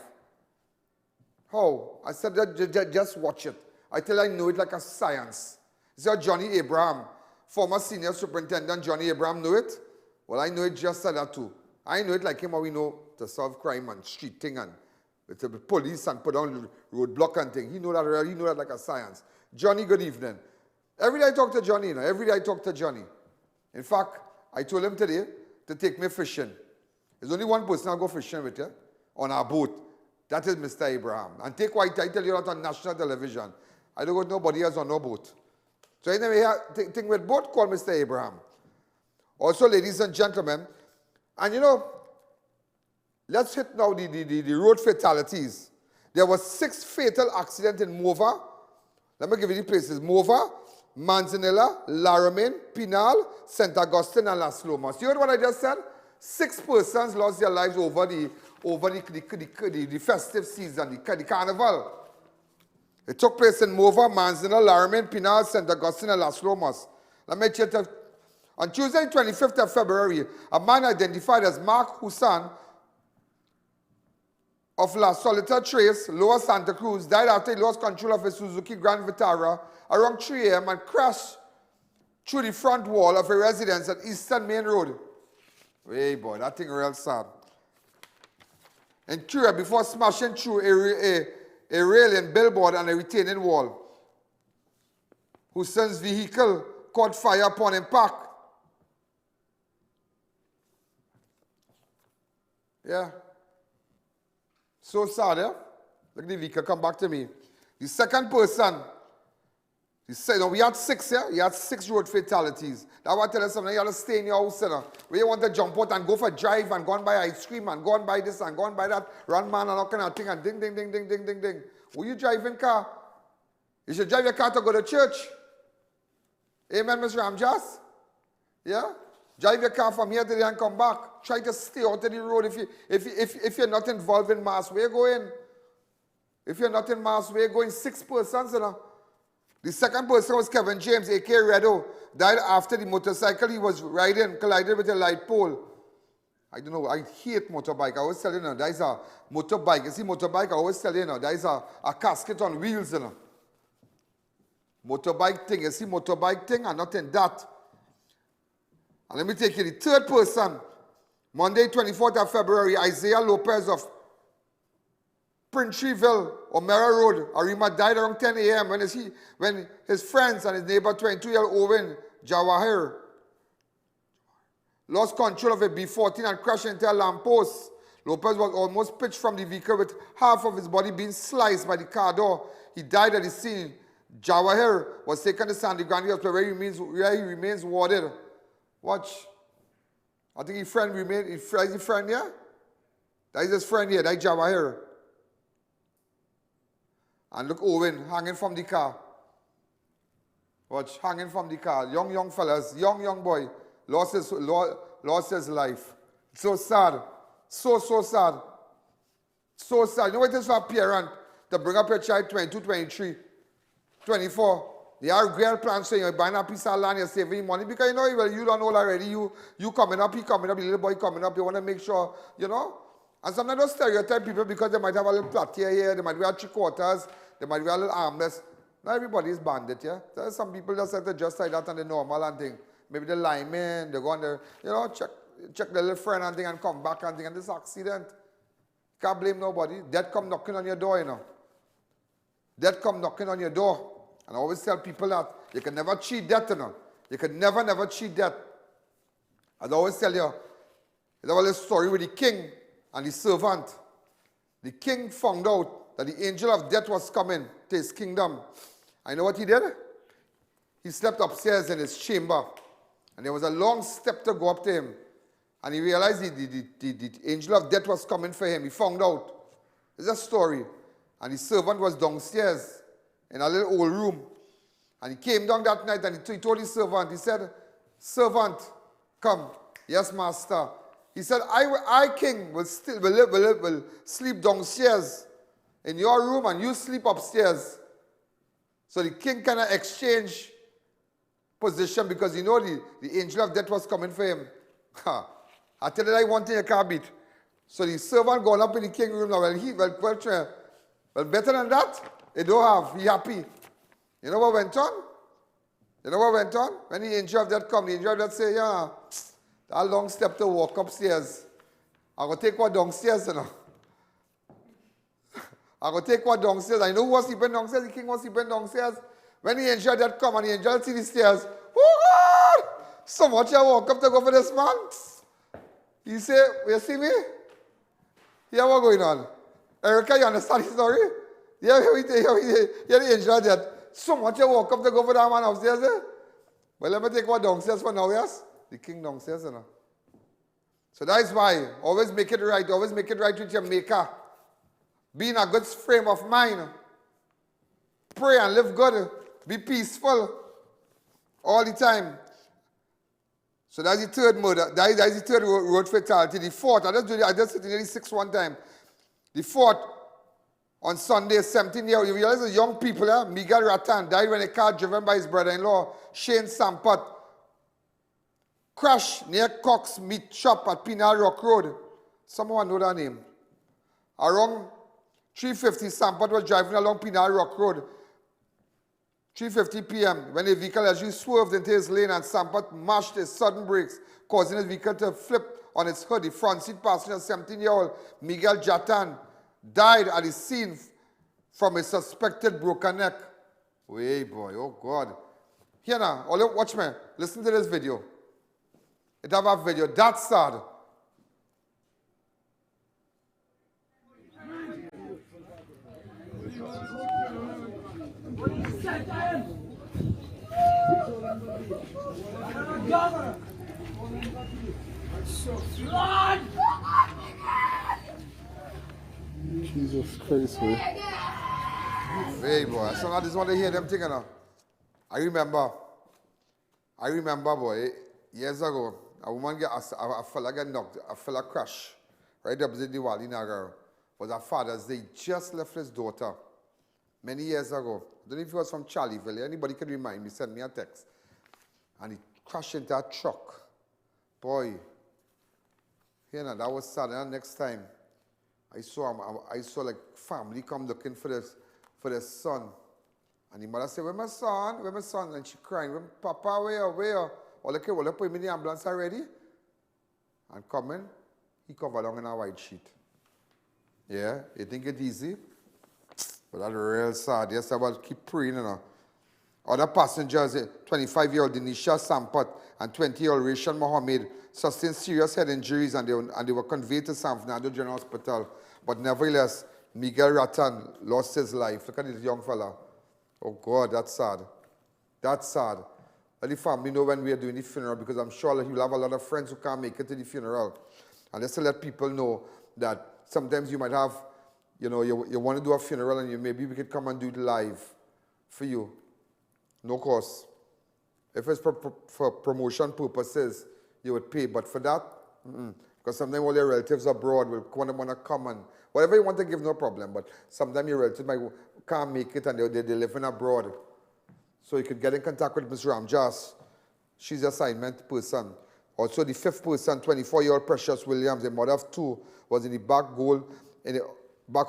How? I said, just watch it. I tell you, I know it like a science. So Johnny Abraham, former senior superintendent Johnny Abraham, knew it? Well, I know it just like that too. I know it like him, how we know to solve crime and street thing and with the police and put on roadblock and thing. He know that like a science. Johnny, good evening. Every day I talk to Johnny, every day I talk to Johnny. In fact, I told him today to take me fishing. There's only one person I'll go fishing with you on our boat. That is Mr. Abraham. And take white, I tell you that on national television. I don't got nobody else on no boat. So anyway, thing with boat, call Mr. Abraham. Also, ladies and gentlemen, and let's hit now the road fatalities. There was 6 fatal accidents in Mova. Let me give you the places. Mova, Manzanilla, Laramie, Pinal, St. Augustine, and Las Lomas. You heard what I just said? 6 persons lost their lives over the festive season, the carnival. It took place in Mova, Manzanilla, Laramie, Pinal, St. Augustine, and Las Lomas. Let me check that. On Tuesday, 25th of February, a man identified as Mark Hussan of La Solita Trace, Lower Santa Cruz, died after he lost control of his Suzuki Grand Vitara around 3 a.m. and crashed through the front wall of a residence at Eastern Main Road. Hey boy, that thing real sad. And Curia before smashing through a railing, billboard, and a retaining wall. Hussan's vehicle caught fire upon impact. Yeah. So sad, yeah? Look, the vehicle come back to me. The second person, we had 6, yeah? You had 6 road fatalities. That's what I tell you something. You have to stay in your house, where you want to jump out and go for a drive and go and buy ice cream and go and buy this and go and buy that, run man and all kind of thing and ding, ding, ding, ding, ding, ding, ding. Will you drive in car? You should drive your car to go to church. Amen, Mr. Ramjas? Yeah? Drive your car from here to there and come back. Try to stay out of the road. If you're not involved in mass, where you going? If you're not in mass, where you going? 6 persons, The second person was Kevin James, a.k.a. Redo, died after the motorcycle he was riding collided with a light pole. I don't know, I hate motorbike. I always tell you, that is a motorbike. You see motorbike, I always tell you, that is a casket on wheels, Motorbike thing. You see motorbike thing and not in that. And let me take you the third person. Monday, 24th of February, Isaiah Lopez of Printreville, O'Mara Road, Arima, died around 10 a.m. when his friends and his neighbor, 22-year-old Owen Jawahir, lost control of a B14 and crashed into a lamppost. Lopez was almost pitched from the vehicle with half of his body being sliced by the car door. He died at the scene. Jawahir was taken to Sandy Grande Hospital where he remains warded. Watch. I think his friend remained, is his friend here? That is his friend here, that is Jawahir. And look, Owen hanging from the car. Watch, hanging from the car. Young fellas, young boy, lost his life. So sad. So sad. So sad. You know what it is for a parent to bring up your child 22, 23, 24. They have great plans saying you're buying a piece of land, you're saving money because you know, well, you don't know already. You coming up, he coming up, the little boy coming up. You want to make sure, you know. And sometimes don't stereotype people because they might have a little plateau here, they might wear 3 quarters, they might wear a little armless. Not everybody is bandit, yeah. There's some people that say just like that and the normal and thing. Maybe the lineman, they go on there, you know, check the little friend and thing and come back and thing. And this accident, can't blame nobody. Death come knocking on your door, you know. Death come knocking on your door. And I always tell people that you can never cheat death, you know. You can never cheat death. I always tell you, there's a little story with the king and the servant. The king found out that the angel of death was coming to his kingdom. I know what he did? He slept upstairs in his chamber. And there was a long step to go up to him. And he realized the angel of death was coming for him. He found out. It's a story. And the servant was downstairs in a little old room. And he came down that night and he told his servant, he said, servant, come. Yes, master. He said, I king, will sleep downstairs in your room and you sleep upstairs. So the king cannot exchange position because you know the angel of death was coming for him. I tell you that one thing you can't beat. So the servant going up in the king's room now. Well, better than that, they don't have. He happy. You know what went on? You know what went on? When the angel of death come, the angel of death say, yeah, that long step to walk upstairs. I'm going to take one downstairs, you know. I'm going to take one downstairs. I know who was sleeping downstairs. The king was sleeping downstairs. When the angel of death come and the angel see the stairs, oh God! So much I walk up to go for this man. He say, you see me? Here what going on? Erica, you understand the story? Yeah, the angel of death. So much I walk up to go for that man upstairs. Eh? Well, let me take one downstairs for now, yes? The king downstairs, you know. So that is why, always make it right. Always make it right with your maker. Be in a good frame of mind. Pray and live good. Be peaceful all the time. So that's the third murder. That is the third road fatality. The fourth, I just said nearly 6 one time. The fourth, on Sunday, 17-year-old, you realize the young people, Miguel Ratan, died when a car driven by his brother-in-law, Shane Sampat, crashed near Cox Meat Shop at Pinal Rock Road. Someone know that name. Around 3:50, Sampat was driving along Pinal Rock Road. 3:50 p.m. when the vehicle actually swerved into his lane and Sampat mashed his sudden brakes, causing his vehicle to flip on its hood. The front seat passenger, 17-year-old Miguel Jatan, died at the scene from a suspected broken neck. Way boy, oh God. Here now, watch me. Listen to this video. It have a video. That's sad. Jesus Christ, man. Hey, boy. So I just want to hear them thinking now. I remember, boy, years ago, a woman a fella got knocked, a fella crashed right opposite the Wally Nagar. Was her father's day. Just left his daughter many years ago. I don't know if he was from Charlieville. Anybody can remind me, send me a text. And he crashed into a truck. Boy, you know, that was sad. And next time, I saw him, I saw like family come looking for their son. And the mother said, where my son? Where my son? And she crying, Papa, where? All okay, well, put him in the ambulance already. And coming, he covered along in a white sheet. Yeah, you think it's easy? But that's real sad. Yes, I will keep praying, you know. Other passengers, 25-year-old Denisha Sampat and 20-year-old Rachel Mohammed, sustained serious head injuries and they were conveyed to San Fernando General Hospital. But nevertheless, Miguel Ratan lost his life. Look at this young fella. Oh God, that's sad. That's sad. Let the family know when we are doing the funeral, because I'm sure that you'll have a lot of friends who can't make it to the funeral. And just to let people know that sometimes you might have, you know, you want to do a funeral and maybe we could come and do it live for you. No cost. If it's for promotion purposes, you would pay. But for that, because sometimes all your relatives abroad will want to come and whatever you want to give, no problem. But sometimes your relatives can't make it and they live in abroad. So you could get in contact with Ms. Ramjas. She's the assignment person. Also, the fifth person, 24-year-old Precious Williams, a mother of two, was in the back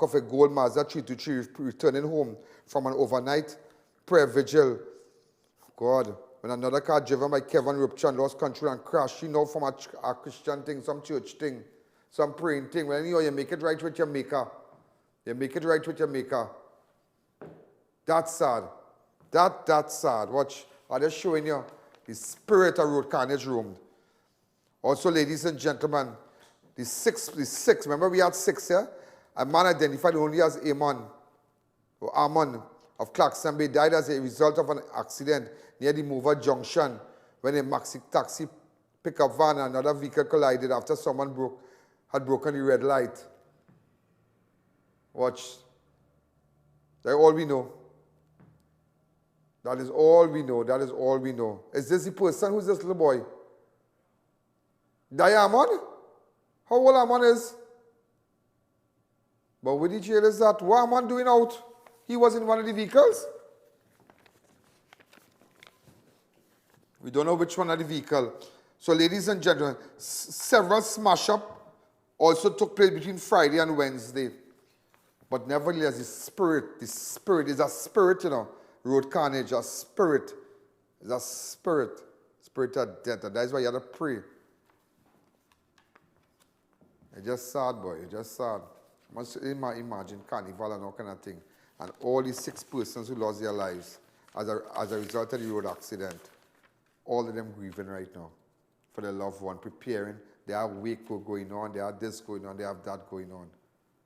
of a gold Mazda 323 returning home from an overnight prayer vigil. God, when another car driven by Kevin Rupchan lost control and crashed, she know from a Christian thing, some church thing, some praying thing. Well, you make it right with your maker. You make it right with your maker. That's sad. That's sad. Watch. I'm just showing you the spirit of road carnage room. Also, ladies and gentlemen, the six, remember we had 6 here? A man identified only as A.M.N. or Amon of Clarkson Bay died as a result of an accident near the Mover Junction when a maxi taxi pickup van and another vehicle collided after someone had broken the red light. Watch. That's all we know. That is all we know. That is all we know. Is this the person? Who's this little boy? Diamond? How old Amon is? But with the jail is that? What Amon doing out? He was in one of the vehicles? We don't know which one of the vehicle. So ladies and gentlemen, several smash-up also took place between Friday and Wednesday. But nevertheless, the spirit is a spirit, you know. Road carnage, a spirit. It's a spirit. Spirit of death. And that's why you have to pray. It's just sad, boy. It's just sad. Must imagine carnival and all kind of thing. And all these 6 persons who lost their lives as a result of the road accident. All of them grieving right now for their loved one, preparing. They have wake going on, they have this going on, they have that going on.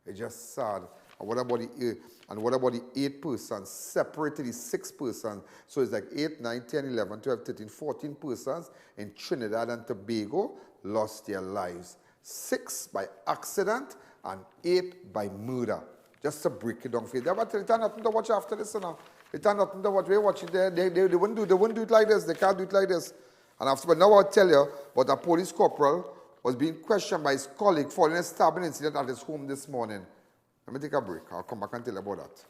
It's just sad. And what about the 8 persons separated the 6 persons? So it's like 8, 9, 10, 11, 12, 13, 14 persons in Trinidad and Tobago lost their lives. 6 by accident and 8 by murder. Just to break it down for you. But they have nothing to watch after this, you know. They have nothing to watch. We're watching there. They wouldn't do it like this. They can't do it like this. But now I'll tell you, but a police corporal was being questioned by his colleague following a stabbing incident at his home this morning. Let me take a break. I'll come back and tell you about that.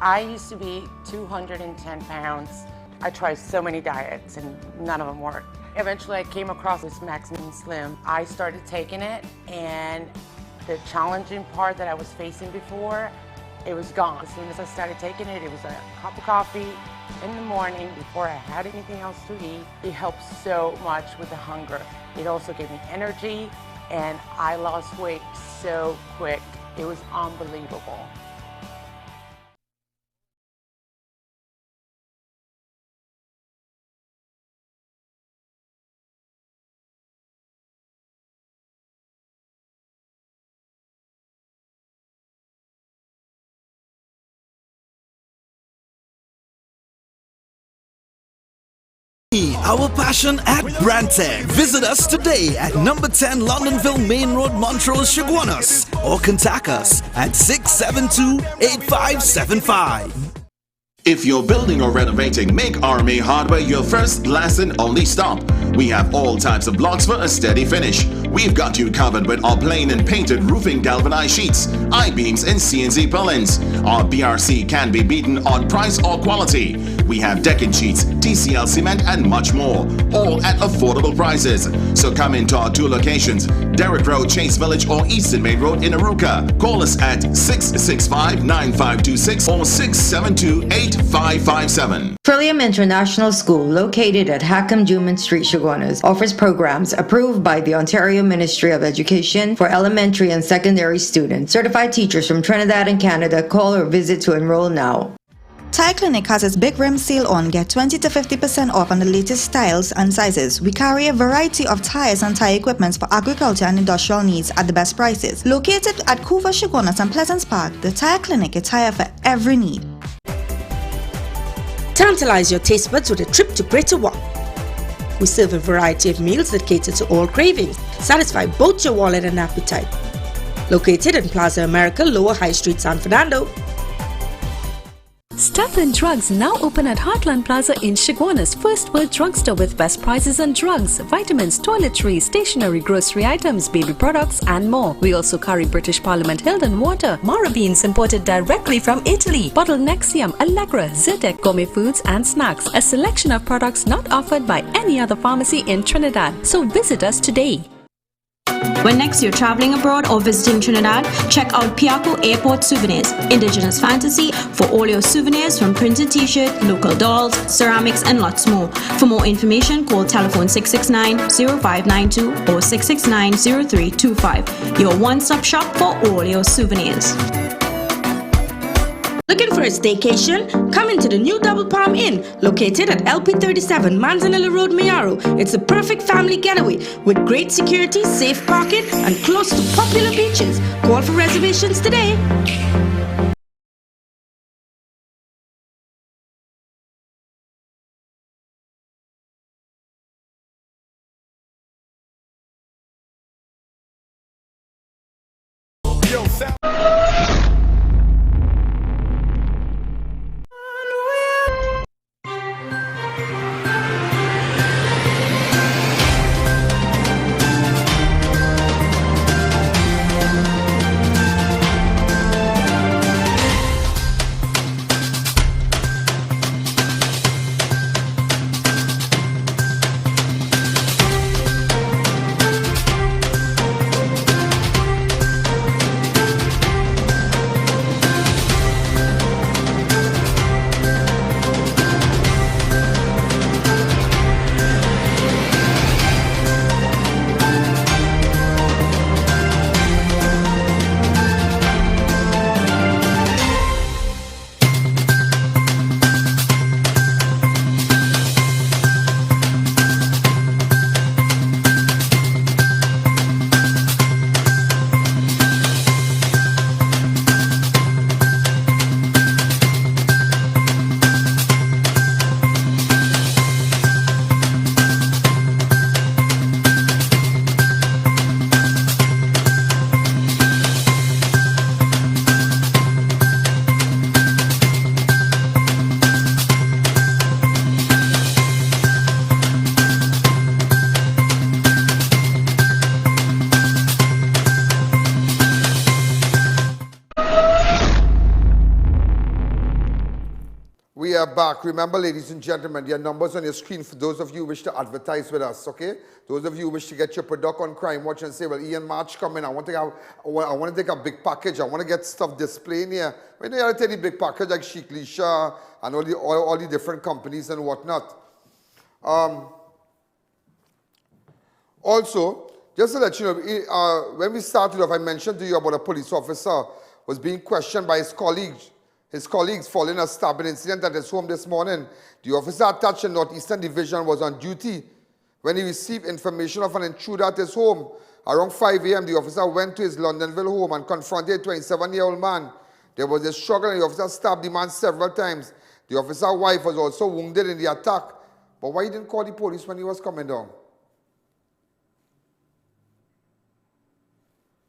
I used to be 210 pounds. I tried so many diets and none of them worked. Eventually I came across this Maximum Slim. I started taking it and the challenging part that I was facing before, it was gone. As soon as I started taking it, it was a cup of coffee in the morning before I had anything else to eat. It helped so much with the hunger. It also gave me energy and I lost weight so quick. It was unbelievable. Our passion at Brantec. Visit us today at number 10 Londonville Main Road, Montreal, Chaguanas, or contact us at 672-8575. If you're building or renovating, make RMA Hardware your first, last, and only stop. We have all types of blocks for a steady finish. We've got you covered with our plain and painted roofing galvanized sheets, I-beams, and CNC purlins. Our BRC can be beaten on price or quality. We have decking sheets, TCL cement, and much more, all at affordable prices. So come into our two locations, Derrick Road, Chase Village, or Eastern Main Road in Arouca. Call us at 665-9526 or 672-8557. Trillium International School, located at Hackham Juman Street, Chaguanas, offers programs approved by the Ontario Ministry of Education for elementary and secondary students. Certified teachers from Trinidad and Canada. Call or visit to enroll now. Tire Clinic has its big rim sale on. Get 20 to 50% off on the latest styles and sizes. We carry a variety of tires and tire equipments for agriculture and industrial needs at the best prices. Located at Couva, Chaguanas and Pleasance Park, the Tire Clinic, a tire for every need. Tantalize your taste buds with a trip to Greater One. We serve a variety of meals that cater to all cravings, satisfy both your wallet and appetite. Located in Plaza America, Lower High Street, San Fernando. Stuff and Drugs now open at Heartland Plaza in Chaguanas, first world drugstore with best prices on drugs, vitamins, toiletries, stationery, grocery items, baby products and more. We also carry British Parliament Hilden water, Mara beans imported directly from Italy, bottled Nexium, Allegra, Zyrtec, gourmet foods and snacks, a selection of products not offered by any other pharmacy in Trinidad. So visit us today. When next you're traveling abroad or visiting Trinidad, check out Piaco Airport Souvenirs, Indigenous Fantasy, for all your souvenirs from printed t-shirt, local dolls, ceramics and lots more. For more information, call telephone 669-0592 or 669-0325. Your one-stop shop for all your souvenirs. Looking for a staycation? Come into the new Double Palm Inn, located at LP37 Manzanilla Road, Mayaro. It's a perfect family getaway with great security, safe parking, and close to popular beaches. Call for reservations today. We are back. Remember, ladies and gentlemen, your numbers on your screen for those of you who wish to advertise with us, okay? Those of you who wish to get your product on Crime Watch and say, well, Ian, March coming, I want to take a big package. I want to get stuff displaying here. When you have a big package like Chic Lisha and all the different companies and whatnot. Also, just to let you know, when we started off, I mentioned to you about a police officer was being questioned by his colleagues following a stabbing incident at his home this morning. The officer attached in Northeastern Division was on duty when he received information of an intruder at his home. Around 5 a.m., the officer went to his Londonville home and confronted a 27-year-old man. There was a struggle and the officer stabbed the man several times. The officer's wife was also wounded in the attack, But why you didn't call the police when he was coming down?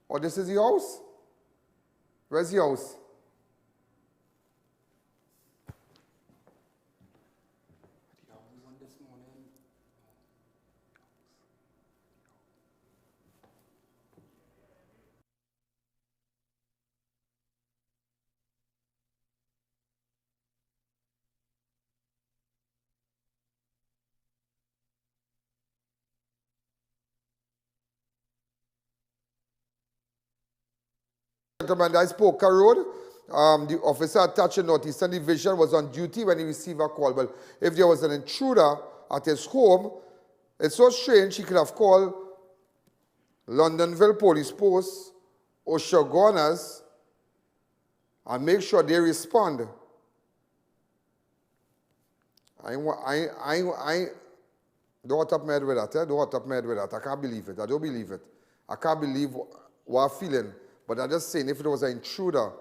Or this is your house? Where's your house? Gentlemen, that is Poker Road. The officer attached a notice and the vision was on duty when he received a call. Well, if there was an intruder at his home, it's so strange he could have called Londonville Police Post or Shogunas and make sure they respond. Don't hot up my head with that, eh? Don't hot up my head with that. I can't believe it. I don't believe it. I can't believe what I'm feeling. But I'm just saying, if it was an intruder,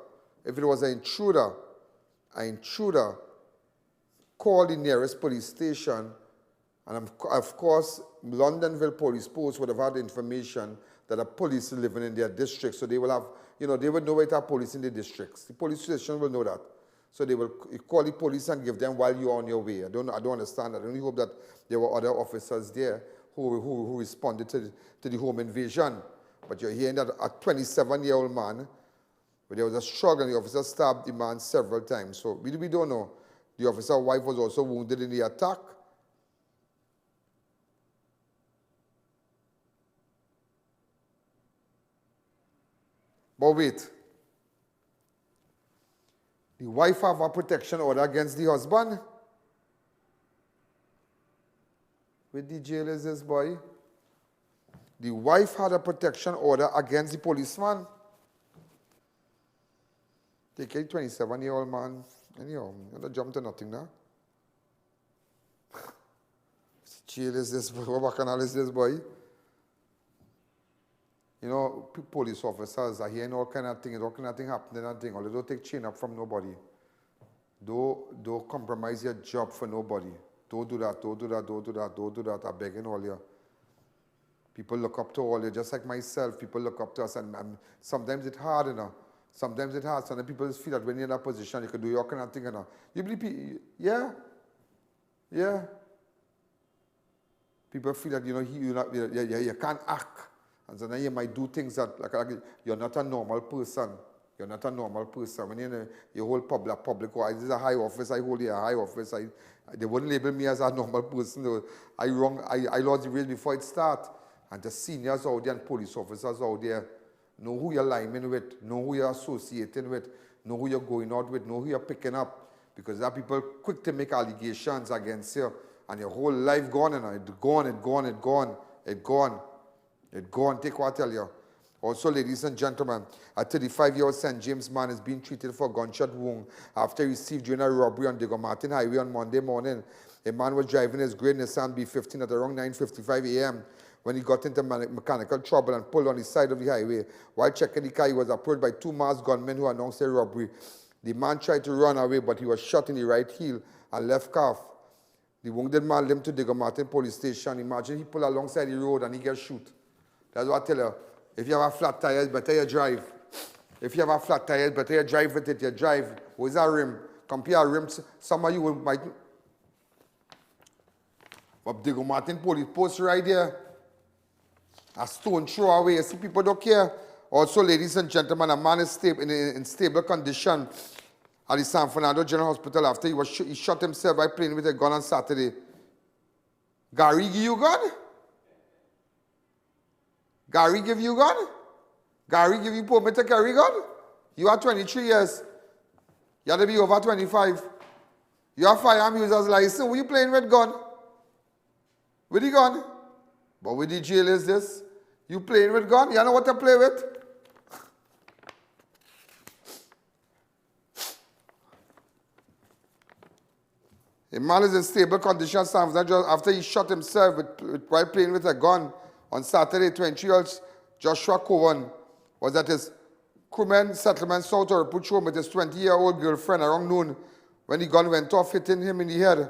call the nearest police station, and of course, Londonville Police Post would have had information that the police are living in their district, so they will have, they would know where to have police in the districts. The police station will know that. So they will call the police and give them while you're on your way. I don't understand that. I only hope that there were other officers there who responded to the home invasion. But you're hearing that a 27-year-old man, where there was a struggle, and the officer stabbed the man several times. So we don't know. The officer's wife was also wounded in the attack. But wait. The wife have a protection order against the husband? Where the jail is this boy? The wife had a protection order against the policeman. Take a 27-year-old man. Anyhow, you're not jump to nothing now. Jail is this boy? What bacchanal is this boy? Police officers are hearing all kind of things happening and things. Or they don't take chain up from nobody. Don't compromise your job for nobody. Don't do that. I'm begging all you. People look up to all you, just like myself. People look up to us, and sometimes it's hard, Sometimes it's hard. Sometimes people feel that when you're in that position, you can do your kind of thing, You believe, yeah. People feel that, you can't act. And so then you might do things that, like you're not a normal person. You're not a normal person. When you hold public, this is a high office, I hold here a high office. They wouldn't label me as a normal person. I lost the race before it starts. And the seniors out there and police officers out there know who you're lining with, know who you're associating with, know who you're going out with, know who you're picking up. Because there are people quick to make allegations against you. And your whole life gone, It's gone. Take what I tell you. Also, ladies and gentlemen, a 35-year-old St. James man is being treated for a gunshot wound after he received during a robbery on Diego Martin Highway on Monday morning. A man was driving his grey Nissan B15 at around 9:55 a.m. when he got into mechanical trouble and pulled on the side of the highway. While checking the car, he was approached by two masked gunmen who announced a robbery. The man tried to run away, but he was shot in the right heel and left calf. The wounded man limped to Diego Martin police station. Imagine he pulled alongside the road and he gets shot. That's what I tell you. If you have a flat tire, it's better you drive. If you have a flat tire, it's better you drive with it. You drive. Where's a rim? Compare a rim. Some of you might... But Diego Martin police post right there. A stone throw away. You see, people don't care. Also, ladies and gentlemen, a man is in stable condition at the San Fernando General Hospital after he shot himself by playing with a gun on Saturday. Gary give you a gun? Gary give you a gun? Gary give you permit to carry a gun? You are 23 years. You have to be over 25. You have firearm user's license. Who you playing with gun? With the gun? But with the jail is this? You playing with gun? You know what to play with? A man is in stable condition after he shot himself while playing with a gun on Saturday. 23-year-old Joshua COUN was at his Crewman Settlement South or home with his 20-year-old girlfriend around noon when the gun went off, hitting him in the head.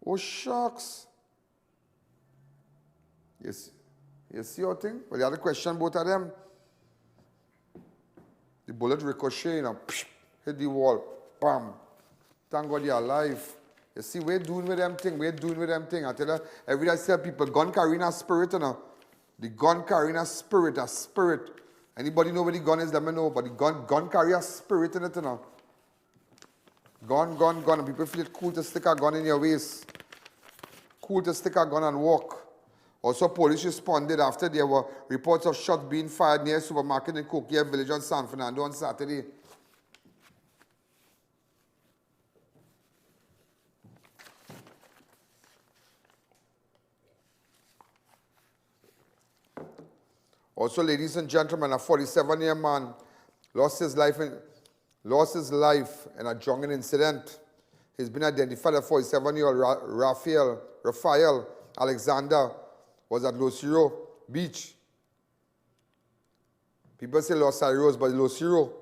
Oh, shucks. Yes. You see your thing? Well, you had a question, both of them. The bullet ricochet, hit the wall. Bam. Thank God you're alive. You see, we're doing with them thing. I tell you, every day I tell people, gun carrying a spirit, you know. The gun carrying a spirit. Anybody know where the gun is, let me know. But the gun carry a spirit in it, you know. Gun. And people feel it cool to stick a gun in your waist. Cool to stick a gun and walk. Also, police responded after there were reports of shots being fired near a supermarket in Coquia Village on San Fernando on Saturday. Also, ladies and gentlemen, a 47-year man lost his life in a drunken incident. He's been identified as 47-year-old Raphael Alexander was at Los Ciro Beach. People say Los Cirios, but Los Ciro,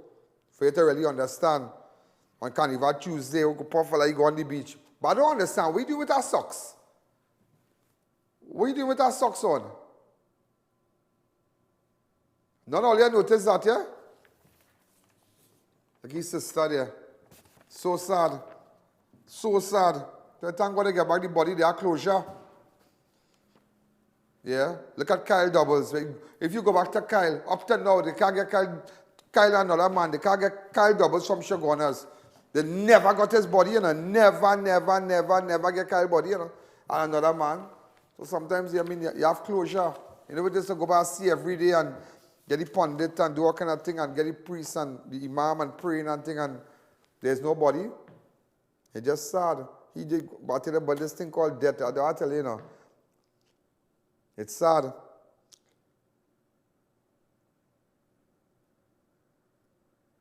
for you to really understand, on Carnival Tuesday, we go puff like go on the beach. But I don't understand, what you do with our socks? What you do with our socks on? None of you notice that, yeah? Like his sister there. So sad. So sad. Thank God they get back the body, their closure. Yeah? Look at Kyle Doubles. If you go back to Kyle, up to now, they can't get Kyle and another man. They can't get Kyle Doubles from Shogunas. They never got his body, you know. Never get Kyle body, you know. And another man. So sometimes, I mean, you have closure. You know, we just go back and see every day and get the pundit and do all kind of thing and get the priest and the imam and praying and thing and there's nobody. It's just sad. He did, but this thing called death, I tell you, you know. It's sad.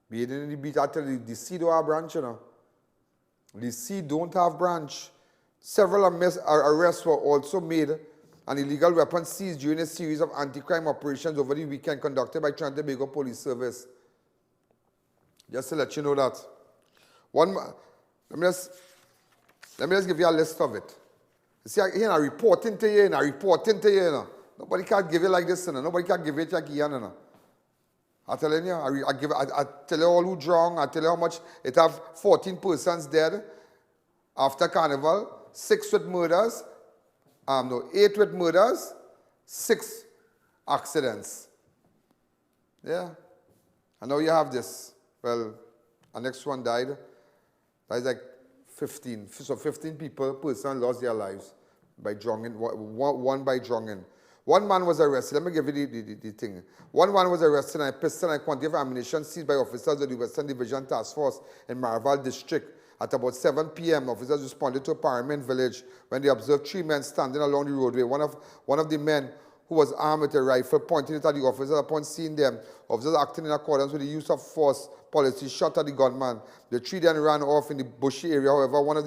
Being in the beach, I tell you, the sea don't have branch, you know. The sea don't have branch. Several arrests were also made and illegal weapons seized during a series of anti-crime operations over the weekend conducted by Trinidad and Tobago Police Service. Just to let you know that. Let me just give you a list of it. You see, here I'm reporting to you, you know. Nobody can give it like this, you know. Nobody can give it like Ian, you know. I'm telling you, I tell you all who drunk, I tell you how much it have 14 persons dead after Carnival, 6 with murders, 8 with murders, 6 accidents. Yeah. And now you have this. Well, the next one died. That is like 15. So 15 person lost their lives by drunken, one by drunken. One man was arrested. Let me give you the thing. One man was arrested and a pistol and a quantity of ammunition seized by officers of the Western Division Task Force in Maraval District. At about 7 p.m., officers responded to a Parliament village when they observed 3 men standing along the roadway. One of the men, who was armed with a rifle, pointing it at the officers. Upon seeing them, officers acting in accordance with the use of force policy shot at the gunman. The 3 then ran off in the bushy area. However, one of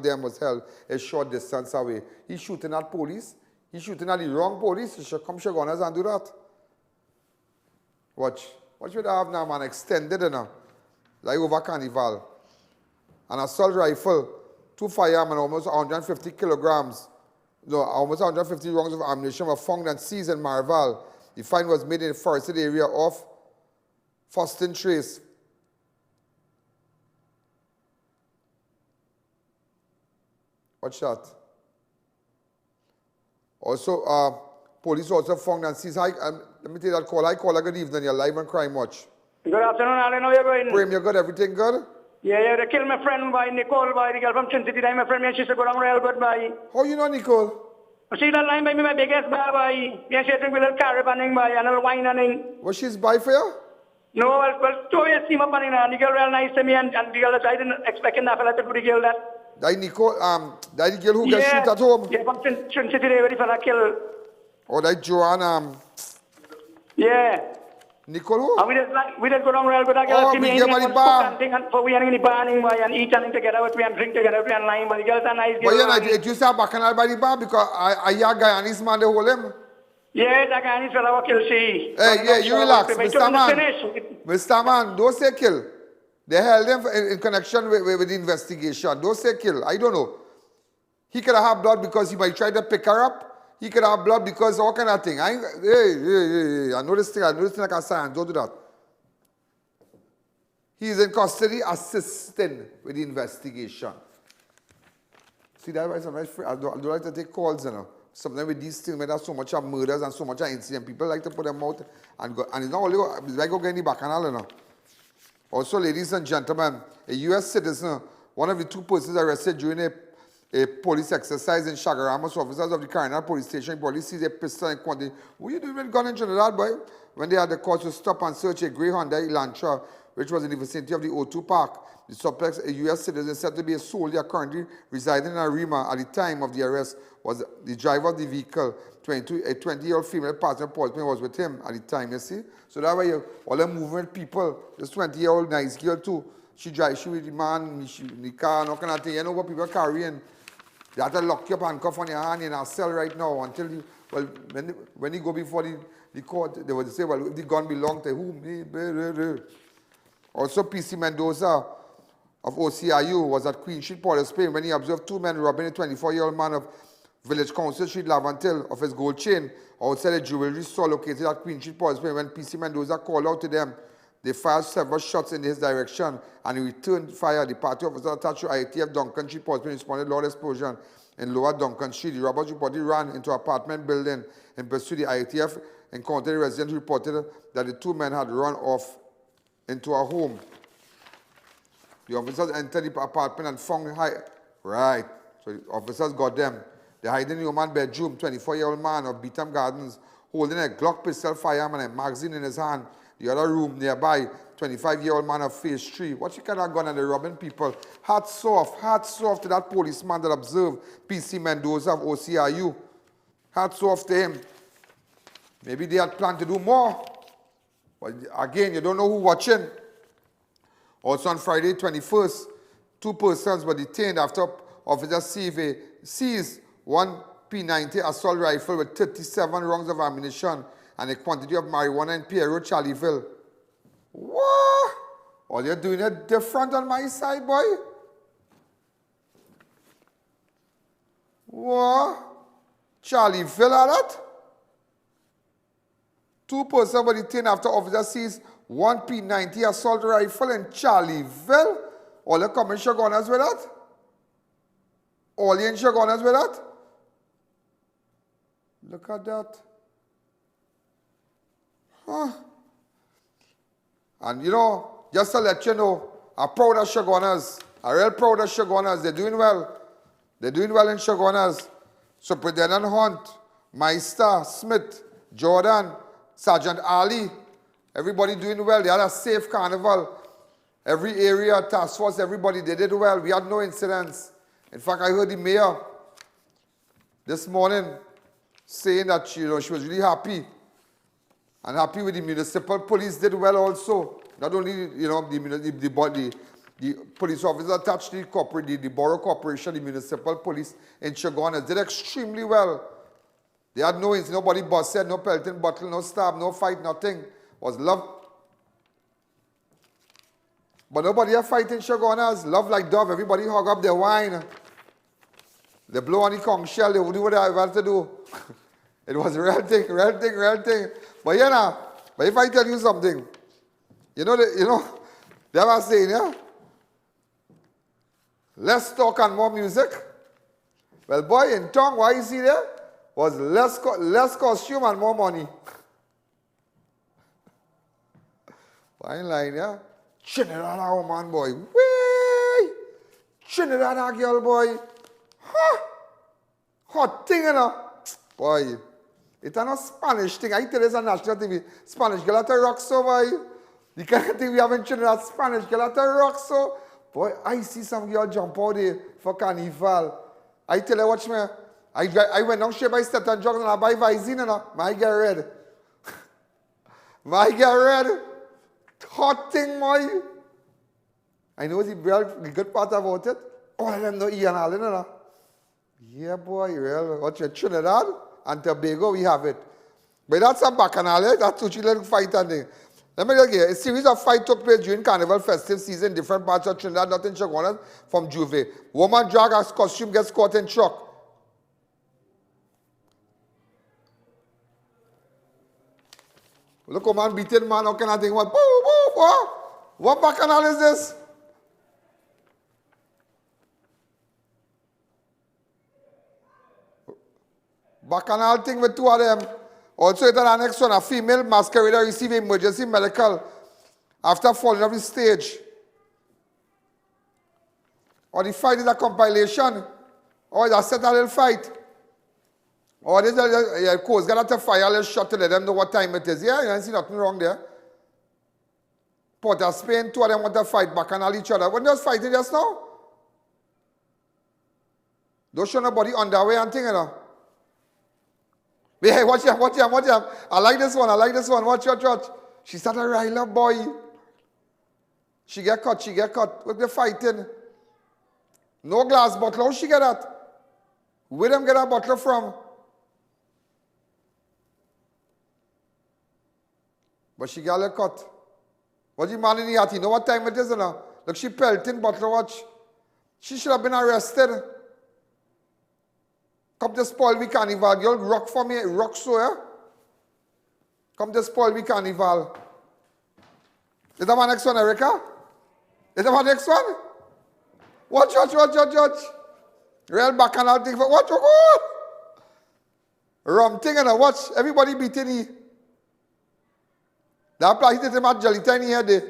them was held a short distance away. He's shooting at police. He's shooting at the wrong police. He should come Shogunas and do that. Watch. Watch what I have now, man. Extended, you know. Like over Carnival. An assault rifle, 2 firearms, and almost 150 kilograms. No, almost 150 rounds of ammunition were found and seized in Maraval. The find was made in the forested area of Foston Trace. Watch that. Also, police also found and seized. Let me take that call. Hi, caller. Good evening. You're live on Crime Watch. Good afternoon, Alan. How are you going? Prem, you good? Everything good? Yeah, they killed my friend by Nicole, by the girl from Trinity. My friend, and she said, go down real good, by. How you know Nicole? She that line by me, my biggest bar, by. Yeah, she drink with a little carabin, by, and a little wine, and. Was she's by for you? No, well, so you see my money, and the girl real nice to me, and the girl that I didn't expect enough to do the girl that. That Nicole, that the girl who got shoot at home? Yeah, from Trinity, they ready for that kill. Oh, that Joanne, Yeah. Nicole who? And we just go down real good. I Oh, we give her the bar. For we are in the barning, by, and eat and together, with we and drink together, we and line, but the girls are nice. But yeah, it used to have Bacchanal by the bar because I hear Guyanese man, they hold him. Yeah, that Guyanese fella will kill she. Hey, yeah, you relax, Mr. Man. Mr. Man, don't say kill. They held them in connection with the investigation. Don't say kill. I don't know. He could have blood because he might try to pick her up. He could have blood because all kind of thing. I know this thing like a science. Don't do that. He is in custody assisting with the investigation. See, that's why sometimes I don't like to take calls, you know. Sometimes with these things, there's so much of murders and so much of incidents, people like to put them out and go, and it's not only it's like go get in the bacchanal, you know. Also, ladies and gentlemen, a U.S. citizen, one of the two persons arrested during a police exercise in Chaguaramas, officers of the CARENAGE police station, police seized a pistol and quantity. What are you doing with a gun in Trinidad, boy? When they had the cause to stop and search a grey Honda Elantra, which was in the vicinity of the O2 Park. The suspect, a U.S. citizen said to be a soldier currently residing in Arima at the time of the arrest, was the driver of the vehicle. A 20-year-old female passenger was with him at the time, you see? So that way, all the movement people, this 20-year-old nice girl too, she with the man, in the car, and all kind of thing. You know what people are carrying? They have to lock you up, handcuff on your hand in a cell right now until you, well, when you go before the court, they would say, well, if the gun belongs to whom? Also, P.C. Mendoza of OCIU was at Queen Street, Port of Spain, when he observed two men robbing a 24-year-old man of Village Council Street, Lavantil, of his gold chain outside a jewelry store located at Queen Street, Port of Spain. When P.C. Mendoza called out to them, they fired several shots in his direction, and he returned fire. The party officer attached to IATF Duncan Street, Port of Spain, responded loud explosion in Lower Duncan Street. The robbers reportedly ran into an apartment building in pursuit. The IATF encountered a resident who reported that the two men had run off into a home. The officers entered the apartment and found right. So the officers got them. They hid in the woman's bedroom, 24-year-old man of Beetham Gardens, holding a Glock pistol firearm and a magazine in his hand. The other room nearby, 25-year-old man of Phase 3. What you kind of gun and they're robbing people? Hats off to that policeman that observed P.C. Mendoza of OCIU. Hats off to him. Maybe they had planned to do more. But again, you don't know who's watching. Also on Friday, 21st, two persons were detained after officers seized one P90 assault rifle with 37 rounds of ammunition and a quantity of marijuana in Pierrot, Charlieville. What? All you're doing it different on my side, boy? What? Charlieville, all that? Two persons were detained after officers seized one P90 assault rifle in Charlieville. All the commercial gunners with that? All the insured gunners with that? Look at that. Huh. And you know, just to let you know, I'm proud of Shogunas. I'm real proud of Shogunas. They're doing well. They're doing well in Shogunas. Superintendent Hunt, Meister, Smith, Jordan, Sergeant Ali, everybody doing well. They had a safe carnival. Every area, task force, everybody, they did well. We had no incidents. In fact, I heard the mayor this morning saying that she was really happy. And happy with the municipal police did well also. Not only, the police officers attached to the borough corporation, the municipal police in Chaguanas did extremely well. They had no incident, nobody busted, no pelting bottle, no stab, no fight, nothing. It was love. But nobody had fight in Chaguanas. Love like dove. Everybody hog up their wine. They blow on the conch shell. They would do what they had to do. It was a real thing. But but if I tell you something, they were saying, yeah, less talk and more music. Well, boy, in tongue, what you see there was less costume and more money. Fine line, yeah. Trinidad woman, boy. Way! Trinidad girl, boy. Huh? Hot thing, you know. Boy. It's not a Spanish thing. I tell you, it's a national TV. Spanish girl at a rock so, boy. The kind of thing we have in Trinidad, Spanish girl at a rock so. Boy, I see some girl jump out there for carnival. I tell you, watch me. I went down straight by Staten Jocks and I buy Visine, you know. My get red. My get red. Hot thing, boy. I know the good part about it. All of them know Ian Alleyne, you know. Yeah, boy, real. Watch your Trinidad and Tobago, we have it. But that's a bacchanal, that's two children fight and thing. Let me look here. A series of fights took place during Carnival festive season in different parts of Trinidad, not in Chaguanas, from Juve. Woman drag as costume gets caught in truck. Look, woman beating man, how can I think? What? What bacchanal is this? Bacchanal thing with two of them. Also, it's the next one. A female masquerader received emergency medical after falling off the stage. Or the fight is a compilation. Or it's a set a little fight. Or this is of course, got to fire a little shot to let them know what time it is. Yeah, you don't see nothing wrong there. Port of Spain, two of them want to fight bacchanal each other. When they was fighting just now? Don't show nobody underwear and thing, you know. Hey, watch him. I like this one. Watch. She started rile up, boy. She get cut. Look, they're fighting. No glass bottle. How she get that? Where them get that bottle from? But she got a little cut. What's the man in the hat? You know what time it is now? Look, she pelting bottle, watch. She should have been arrested. Come to spoil we carnival, girl. Rock for me, rock so, yeah? Come to spoil we carnival. Is that my next one, Erica? Is that my next one? Watch. Real bacchanal thing for watch. Rum thing and watch. Everybody beating me. That applies to my jelly tiny head. Is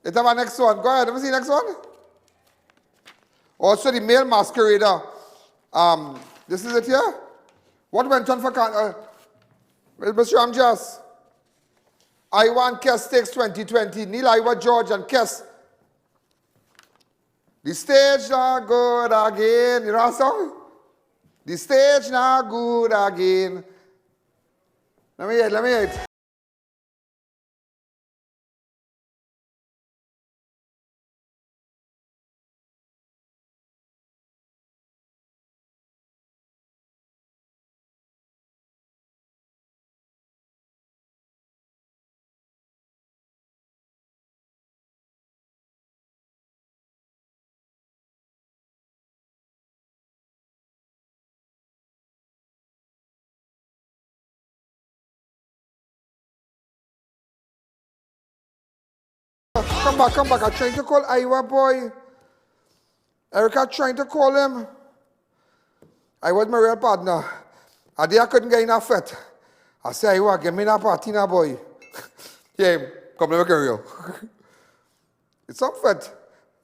that my next one? Go ahead. Let me see the next one. Also the male masquerader. This is it here. What went on for Mr. Amjas? I.A.N. Kes takes 2020. Neil, Iowa, George, and Kes. The stage not good again. You know that song? The stage not good again. Let me hear it. Come back. I'm trying to call Iowa boy. Erica trying to call him. I was my real partner. A day I couldn't get enough fit. I said, Iowa, give me that party now, boy. Yeah, come let me carry you. It's some fit.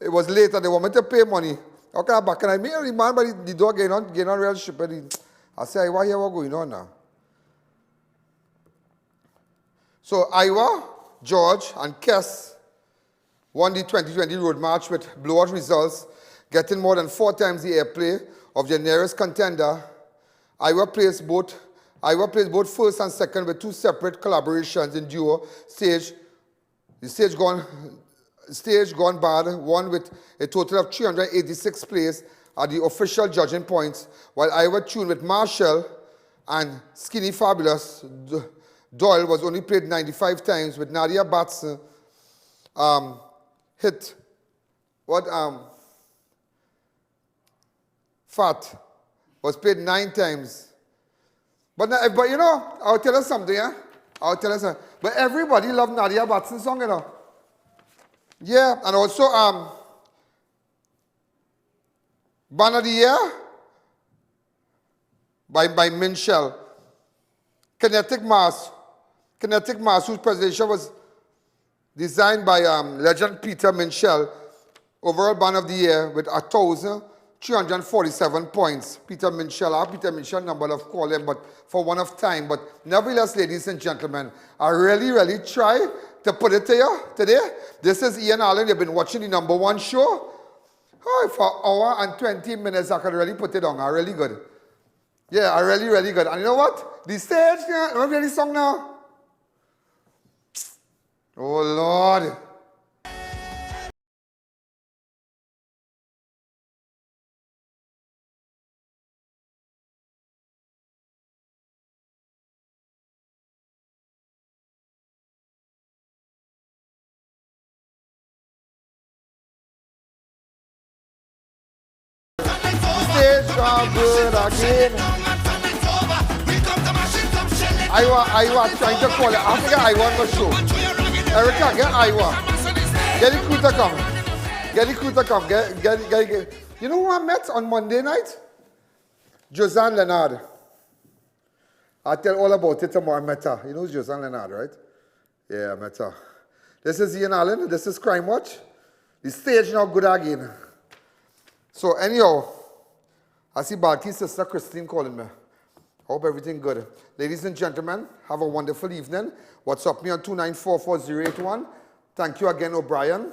It was late and they want me to pay money. How can I back? And I mean, the man by the door getting on real stupid. I said, Iowa, here what going on now? So Iowa, George, and Kes won the 2020 Road March with blowout results, getting more than 4 times the airplay of their nearest contender. Iowa placed both first and second with 2 separate collaborations in duo stage. The stage gone bad, won with a total of 386 plays at the official judging points, while Iowa tuned with Marshall and Skinny Fabulous Doyle was only played 95 times, with Nadia Batson hit Fat was played 9 times. But you know, I'll tell you something, yeah? But everybody loved Nadia Batson's song, you know. Yeah, and also Band of the Year by Minshell. Kinetic Mass, whose presentation was designed by legend Peter Minshell. Overall Band of the Year with 1,347 points. Peter Minshell number of call him, but for one of time. But nevertheless, ladies and gentlemen, I really try to put it to you today. This is Ian Alleyne. You've been watching the #1 show. Oh, for an hour and 20 minutes, I could really put it on. Really good. Yeah, really good. And you know what? The stage, you want to hear the song now? Oh, Lord. good again. I trying to call it. I have to get Iowa on the show. Erica, get Iowa. Get the crew to come. Get the crew to come. Get. You know who I met on Monday night? Josanne Leonard. I'll tell all about it tomorrow. I met her. You know who's Josanne Leonard, right? Yeah, I met her. This is Ian Alleyne. This is Crime Watch. The stage now good again. So anyhow, I see Balti's sister Christine calling me. Hope everything good. Ladies and gentlemen, have a wonderful evening. WhatsApp me on 2944081. Thank you again, O'Brien,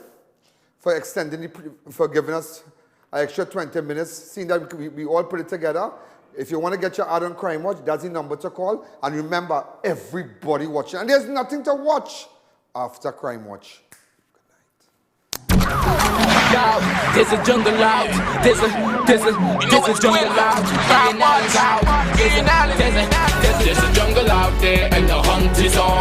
for extending for giving us an extra 20 minutes. Seeing that we all put it together. If you want to get your ad on Crime Watch, that's the number to call. And remember, everybody watching. And there's nothing to watch after Crime Watch. There's a jungle out. There's a jungle out. There's a jungle out there, and the hunt is on.